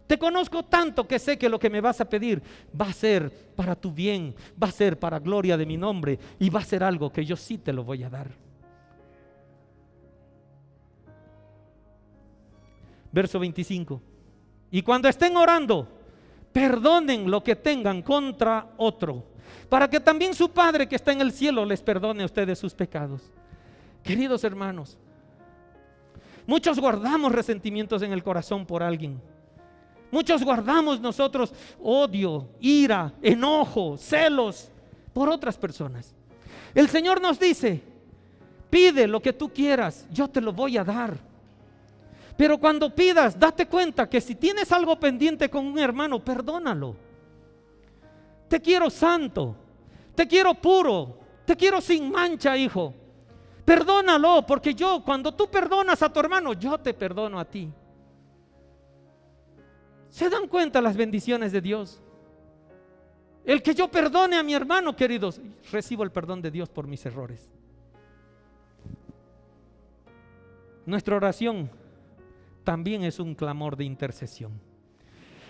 te conozco tanto que sé que lo que me vas a pedir va a ser para tu bien, va a ser para gloria de mi nombre y va a ser algo que yo sí te lo voy a dar. Verso 25. Y cuando estén orando, perdonen lo que tengan contra otro, para que también su Padre que está en el cielo les perdone a ustedes sus pecados. Queridos hermanos, muchos guardamos resentimientos en el corazón por alguien. Muchos guardamos nosotros odio, ira, enojo, celos por otras personas. El Señor nos dice: pide lo que tú quieras, yo te lo voy a dar. Pero cuando pidas, date cuenta que si tienes algo pendiente con un hermano, perdónalo. Te quiero santo, te quiero puro, te quiero sin mancha, hijo. Perdónalo, porque cuando tú perdonas a tu hermano, yo te perdono a ti. ¿Se dan cuenta las bendiciones de Dios? El que yo perdone a mi hermano, queridos, recibo el perdón de Dios por mis errores. Nuestra oración también es un clamor de intercesión.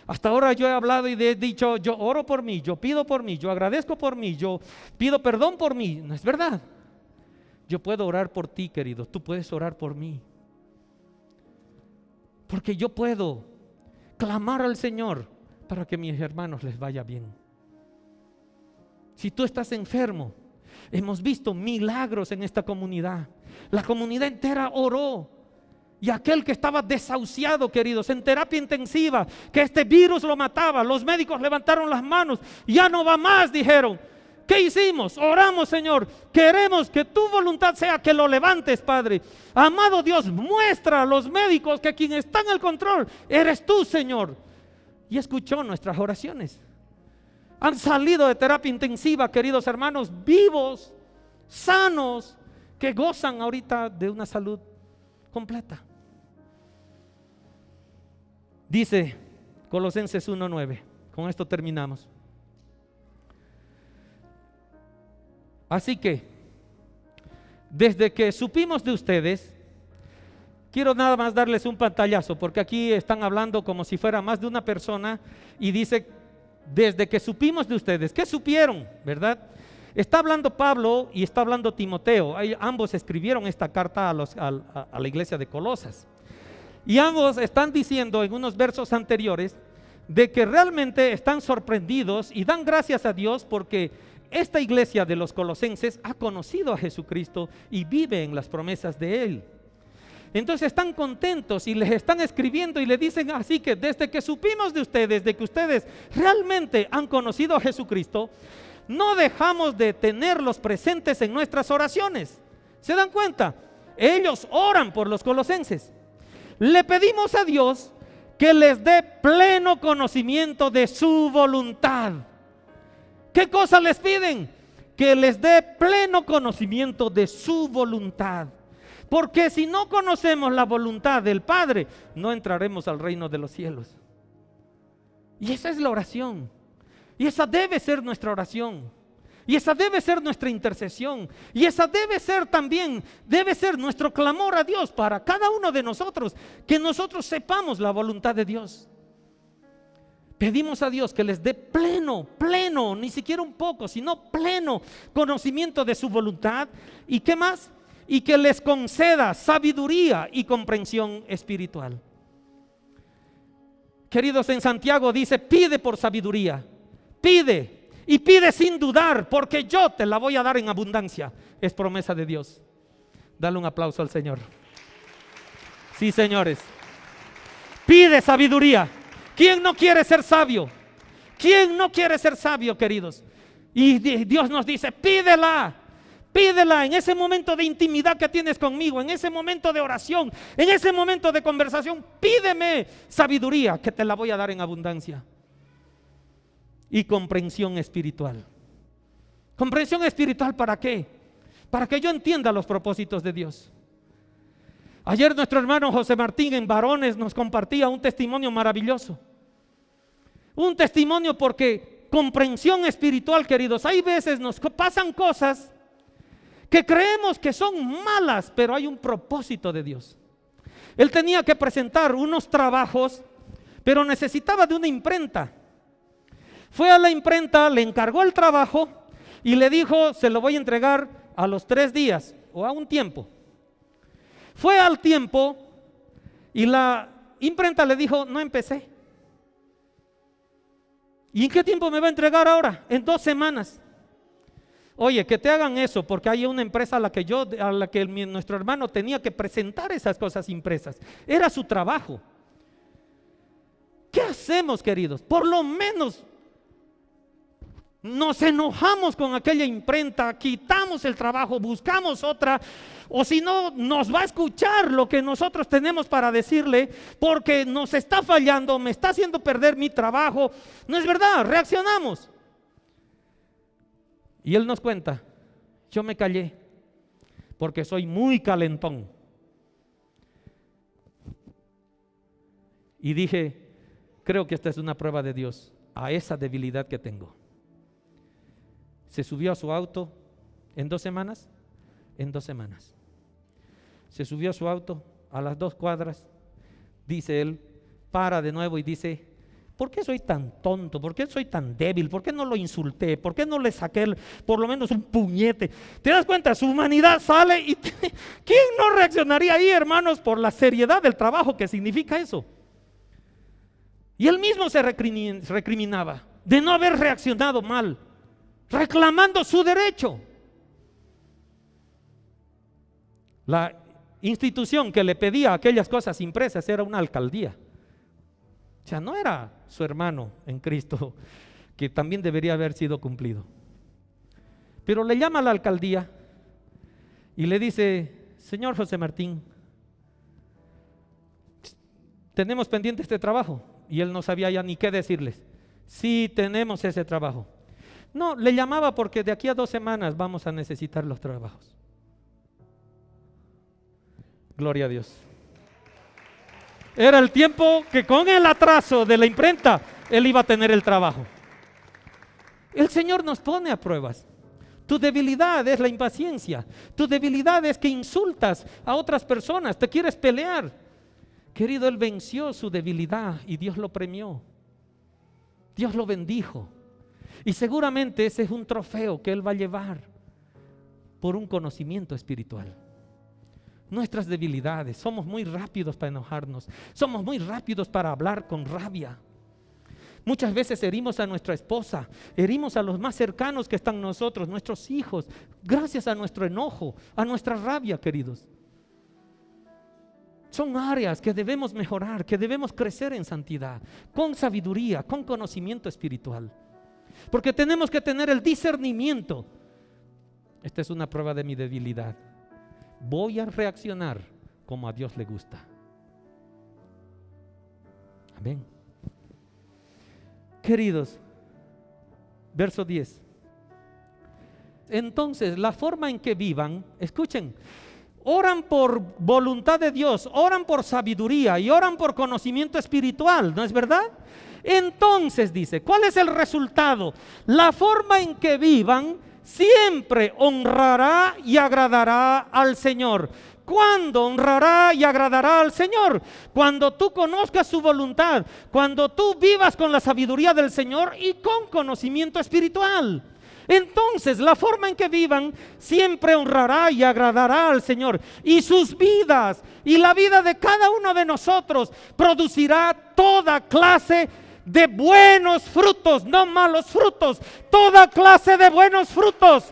Hasta ahora yo he hablado y he dicho: yo oro por mí, yo pido por mí, yo agradezco por mí, yo pido perdón por mí. No es verdad. Yo puedo orar por ti, querido, tú puedes orar por mí. Porque yo puedo clamar al Señor para que a mis hermanos les vaya bien. Si tú estás enfermo, hemos visto milagros en esta comunidad. La comunidad entera oró. Y aquel que estaba desahuciado, queridos, en terapia intensiva, que este virus lo mataba, los médicos levantaron las manos: ya no va más, dijeron. ¿Qué hicimos? Oramos: Señor, queremos que tu voluntad sea que lo levantes, Padre. Amado Dios, muestra a los médicos que quien está en el control eres tú, Señor. Y escuchó nuestras oraciones. Han salido de terapia intensiva, queridos hermanos, vivos, sanos, que gozan ahorita de una salud completa. Dice Colosenses 1:9. Con esto terminamos. Así que, desde que supimos de ustedes, quiero nada más darles un pantallazo, porque aquí están hablando como si fuera más de una persona, y dice: desde que supimos de ustedes. ¿Qué supieron? ¿Verdad? Está hablando Pablo y está hablando Timoteo. Ambos escribieron esta carta a la iglesia de Colosas. Y ambos están diciendo en unos versos anteriores de que realmente están sorprendidos y dan gracias a Dios porque esta iglesia de los colosenses ha conocido a Jesucristo y vive en las promesas de Él. Entonces están contentos y les están escribiendo y le dicen así: que desde que supimos de ustedes, de que ustedes realmente han conocido a Jesucristo, no dejamos de tenerlos presentes en nuestras oraciones. ¿Se dan cuenta? Ellos oran por los colosenses. Le pedimos a Dios que les dé pleno conocimiento de su voluntad. ¿Qué cosa les piden? Que les dé pleno conocimiento de su voluntad. Porque si no conocemos la voluntad del Padre, no entraremos al reino de los cielos. Y esa es la oración. Y esa debe ser nuestra oración. Y esa debe ser nuestra intercesión. Y esa debe ser también, debe ser nuestro clamor a Dios para cada uno de nosotros, que nosotros sepamos la voluntad de Dios. Pedimos a Dios que les dé pleno, ni siquiera un poco, sino pleno conocimiento de su voluntad. ¿Y qué más? Y que les conceda sabiduría y comprensión espiritual. Queridos, en Santiago dice: pide por sabiduría, pide. Y pide sin dudar, porque yo te la voy a dar en abundancia. Es promesa de Dios. Dale un aplauso al Señor. Sí, señores. Pide sabiduría. ¿Quién no quiere ser sabio? ¿Quién no quiere ser sabio, queridos? Y Dios nos dice, pídela. Pídela en ese momento de intimidad que tienes conmigo, en ese momento de oración, en ese momento de conversación. Pídeme sabiduría, que te la voy a dar en abundancia. Y comprensión espiritual. ¿Comprensión espiritual para qué? Para que yo entienda los propósitos de Dios. Ayer nuestro hermano José Martín en Varones nos compartía un testimonio maravilloso. Un testimonio porque comprensión espiritual, queridos. Hay veces nos pasan cosas que creemos que son malas, pero hay un propósito de Dios. Él tenía que presentar unos trabajos, pero necesitaba de una imprenta. Fue a la imprenta, le encargó el trabajo y le dijo, se lo voy a entregar a los 3 días o a un tiempo. Fue al tiempo y la imprenta le dijo, no empecé. ¿Y en qué tiempo me va a entregar ahora? En 2 semanas. Oye, que te hagan eso, porque hay una empresa a la que nuestro hermano tenía que presentar esas cosas impresas. Era su trabajo. ¿Qué hacemos, queridos? Por lo menos nos enojamos con aquella imprenta, quitamos el trabajo, buscamos otra, o si no, nos va a escuchar lo que nosotros tenemos para decirle, porque nos está fallando, me está haciendo perder mi trabajo. No es verdad, reaccionamos. Y él nos cuenta, yo me callé, porque soy muy calentón. Y dije, creo que esta es una prueba de Dios a esa debilidad que tengo. Se subió a su auto en 2 semanas. En 2 semanas. Se subió a su auto a las 2 cuadras. Dice él, para de nuevo y dice, ¿por qué soy tan tonto? ¿Por qué soy tan débil? ¿Por qué no lo insulté? ¿Por qué no le saqué por lo menos un puñete? ¿Te das cuenta? Su humanidad sale y ¿quién no reaccionaría ahí, hermanos, por la seriedad del trabajo que significa eso? Y él mismo se recriminaba de no haber reaccionado mal, reclamando su derecho. La institución que le pedía aquellas cosas impresas era una alcaldía. O sea, no era su hermano en Cristo, que también debería haber sido cumplido. Pero le llama a la alcaldía y le dice, señor José Martín, tenemos pendiente este trabajo. Y él no sabía ya ni qué decirles. Sí, tenemos ese trabajo. No, le llamaba porque de aquí a 2 semanas vamos a necesitar los trabajos. Gloria a Dios. Era el tiempo que con el atraso de la imprenta, él iba a tener el trabajo. El Señor nos pone a pruebas. Tu debilidad es la impaciencia. Tu debilidad es que insultas a otras personas, te quieres pelear. Querido, él venció su debilidad y Dios lo premió. Dios lo bendijo. Y seguramente ese es un trofeo que él va a llevar por un conocimiento espiritual. Nuestras debilidades, somos muy rápidos para enojarnos, somos muy rápidos para hablar con rabia. Muchas veces herimos a nuestra esposa, herimos a los más cercanos que están con nosotros, nuestros hijos, gracias a nuestro enojo, a nuestra rabia, queridos. Son áreas que debemos mejorar, que debemos crecer en santidad, con sabiduría, con conocimiento espiritual. Porque tenemos que tener el discernimiento. Esta es una prueba de mi debilidad. Voy a reaccionar como a Dios le gusta. Amén. Queridos, verso 10. Entonces, la forma en que vivan, escuchen, oran por voluntad de Dios, oran por sabiduría y oran por conocimiento espiritual, ¿no es verdad? Entonces dice, ¿cuál es el resultado? La forma en que vivan siempre honrará y agradará al Señor. ¿Cuándo honrará y agradará al Señor? Cuando tú conozcas su voluntad, cuando tú vivas con la sabiduría del Señor y con conocimiento espiritual. Entonces la forma en que vivan siempre honrará y agradará al Señor, y sus vidas y la vida de cada uno de nosotros producirá toda clase de buenos frutos, no malos frutos, toda clase de buenos frutos.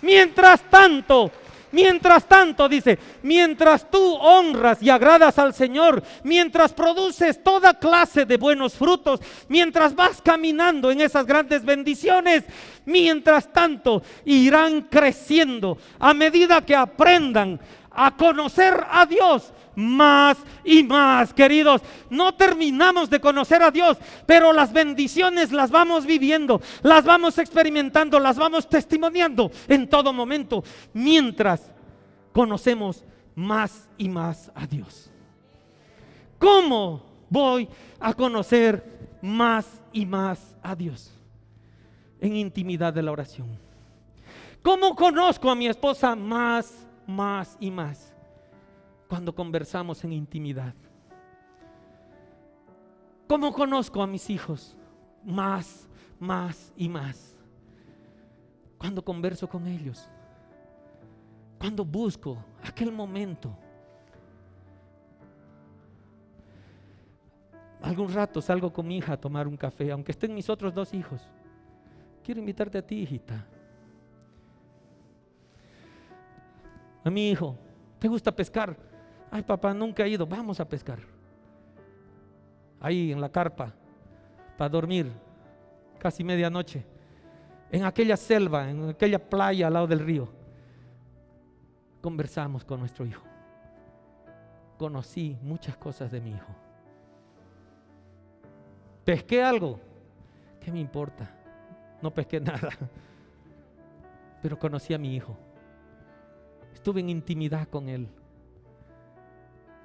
Mientras tanto, Mientras tanto, dice, mientras tú honras y agradas al Señor, mientras produces toda clase de buenos frutos, mientras vas caminando en esas grandes bendiciones, mientras tanto irán creciendo a medida que aprendan a conocer a Dios más y más, queridos. No terminamos de conocer a Dios, pero las bendiciones las vamos viviendo, las vamos experimentando, las vamos testimoniando en todo momento, mientras conocemos más y más a Dios. ¿Cómo voy a conocer más y más a Dios? En intimidad de la oración. ¿Cómo conozco a mi esposa más y más? Cuando conversamos en intimidad. ¿Cómo conozco a mis hijos? Más y más. Cuando converso con ellos. Cuando busco aquel momento. Algún rato salgo con mi hija a tomar un café, aunque estén mis otros 2 hijos. Quiero invitarte a ti, hijita. A mi hijo, ¿te gusta pescar? Ay, papá, nunca he ido. Vamos a pescar. Ahí en la carpa, para dormir, casi medianoche, en aquella selva, en aquella playa al lado del río. Conversamos con nuestro hijo. Conocí muchas cosas de mi hijo. ¿Pesqué algo? ¿Qué me importa? No pesqué nada. Pero conocí a mi hijo. Estuve en intimidad con él.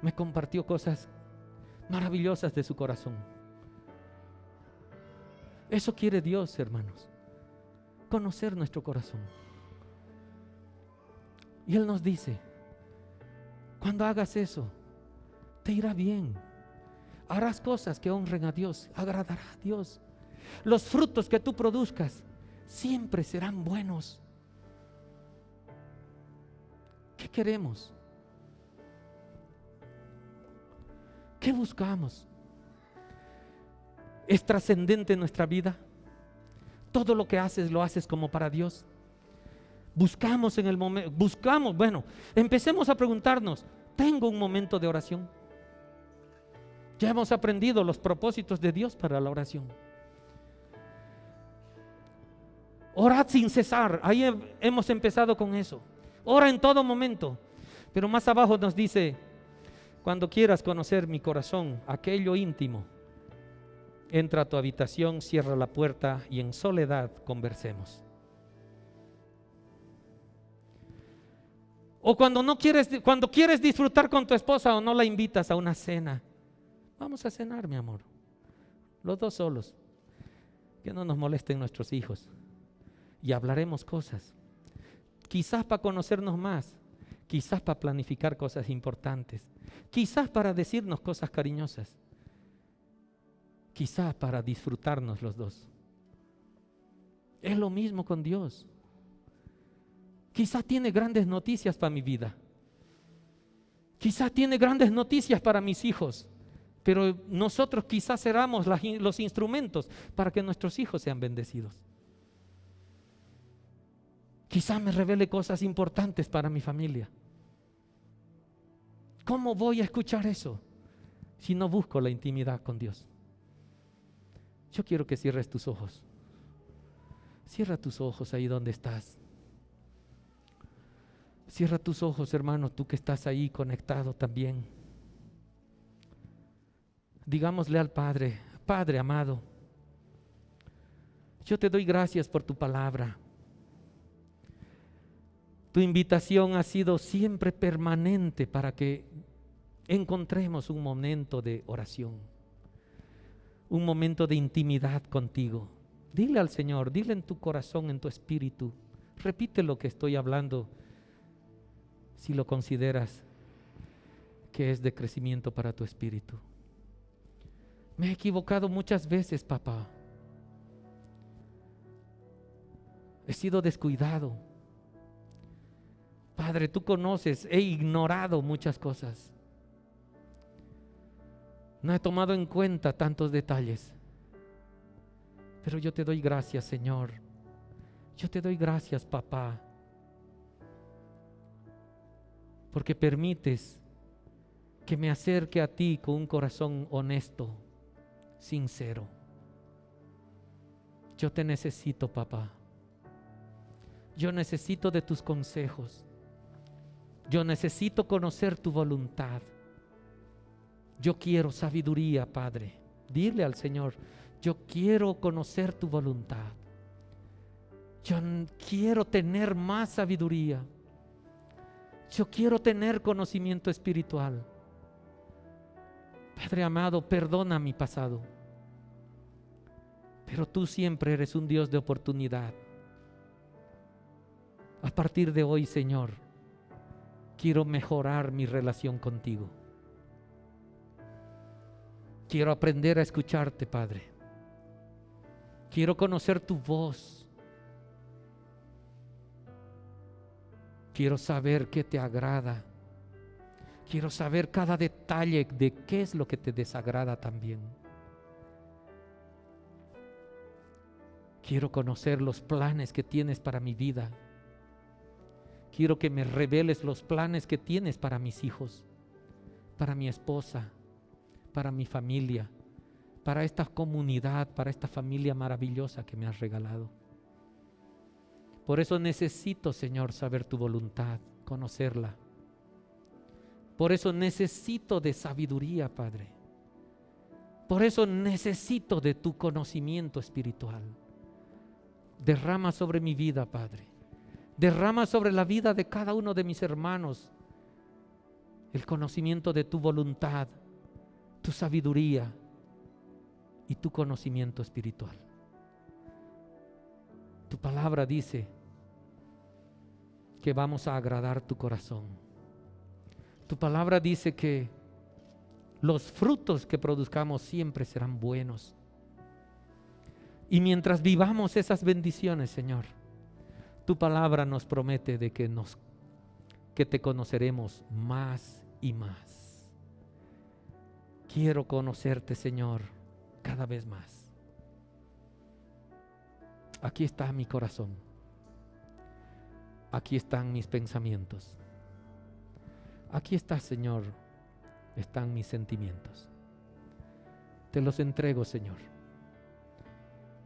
Me compartió cosas maravillosas de su corazón. Eso quiere Dios, hermanos. Conocer nuestro corazón. Y Él nos dice, cuando hagas eso, te irá bien. Harás cosas que honren a Dios, agradará a Dios. Los frutos que tú produzcas siempre serán buenos. ¿Qué queremos? ¿Qué buscamos? ¿Es trascendente en nuestra vida? ¿Todo lo que haces lo haces como para Dios? Buscamos en el momento, empecemos a preguntarnos, ¿tengo un momento de oración? Ya hemos aprendido los propósitos de Dios para la oración. Orad sin cesar, ahí hemos empezado con eso. Ora en todo momento, pero más abajo nos dice, cuando quieras conocer mi corazón, aquello íntimo, entra a tu habitación, cierra la puerta y en soledad conversemos. O cuando quieres disfrutar con tu esposa o no la invitas a una cena, vamos a cenar, mi amor, los 2 solos, que no nos molesten nuestros hijos, y hablaremos cosas, quizás para conocernos más, quizás para planificar cosas importantes, quizás para decirnos cosas cariñosas, quizás para disfrutarnos los 2. Es lo mismo con Dios. Quizás tiene grandes noticias para mi vida. Quizás tiene grandes noticias para mis hijos. Pero nosotros quizás seramos los instrumentos para que nuestros hijos sean bendecidos. Quizás me revele cosas importantes para mi familia. ¿Cómo voy a escuchar eso si no busco la intimidad con Dios? Yo quiero que cierres tus ojos. Cierra tus ojos ahí donde estás. Cierra tus ojos, hermano, tú que estás ahí conectado también. Digámosle al Padre, Padre amado, yo te doy gracias por tu palabra. Tu invitación ha sido siempre permanente para que encontremos un momento de oración, un momento de intimidad contigo. Dile al Señor, dile en tu corazón, en tu espíritu, repite lo que estoy hablando, si lo consideras que es de crecimiento para tu espíritu. Me he equivocado muchas veces, papá. He sido descuidado. Padre, tú conoces, he ignorado muchas cosas. No he tomado en cuenta tantos detalles. Pero yo te doy gracias, Señor. Yo te doy gracias, papá. porque permites que me acerque a ti con un corazón honesto, sincero. Yo te necesito, papá. Yo necesito de tus consejos. Yo necesito conocer tu voluntad. Yo quiero sabiduría, Padre. Dile al Señor, yo quiero conocer tu voluntad. Yo quiero tener más sabiduría. Yo quiero tener conocimiento espiritual. Padre amado, perdona mi pasado. Pero tú siempre eres un Dios de oportunidad. A partir de hoy, Señor, quiero mejorar mi relación contigo. Quiero aprender a escucharte, Padre. Quiero conocer tu voz. Quiero saber qué te agrada. Quiero saber cada detalle de qué es lo que te desagrada también. Quiero conocer los planes que tienes para mi vida. Quiero que me reveles los planes que tienes para mis hijos, para mi esposa, para mi familia, para esta comunidad, para esta familia maravillosa que me has regalado. Por eso necesito, Señor, saber tu voluntad, conocerla. Por eso necesito de sabiduría, Padre. Por eso necesito de tu conocimiento espiritual. Derrama sobre mi vida, Padre. Derrama sobre la vida de cada uno de mis hermanos el conocimiento de tu voluntad, tu sabiduría y tu conocimiento espiritual. Tu palabra dice que vamos a agradar tu corazón. Tu palabra dice que los frutos que produzcamos siempre serán buenos. Y mientras vivamos esas bendiciones, Señor, tu palabra nos promete de que te conoceremos más y más. Quiero conocerte, Señor, cada vez más. Aquí está mi corazón. Aquí están mis pensamientos. Aquí está, Señor, están mis sentimientos. Te los entrego, Señor,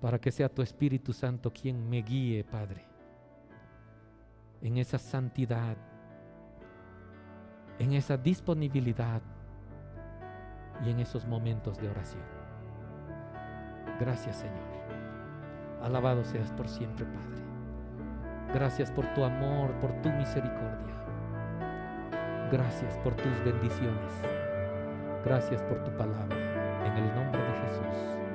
para que sea tu Espíritu Santo quien me guíe, Padre, en esa santidad, en esa disponibilidad y en esos momentos de oración. Gracias, Señor. Alabado seas por siempre, Padre. Gracias por tu amor, por tu misericordia. Gracias por tus bendiciones. Gracias por tu palabra. En el nombre de Jesús.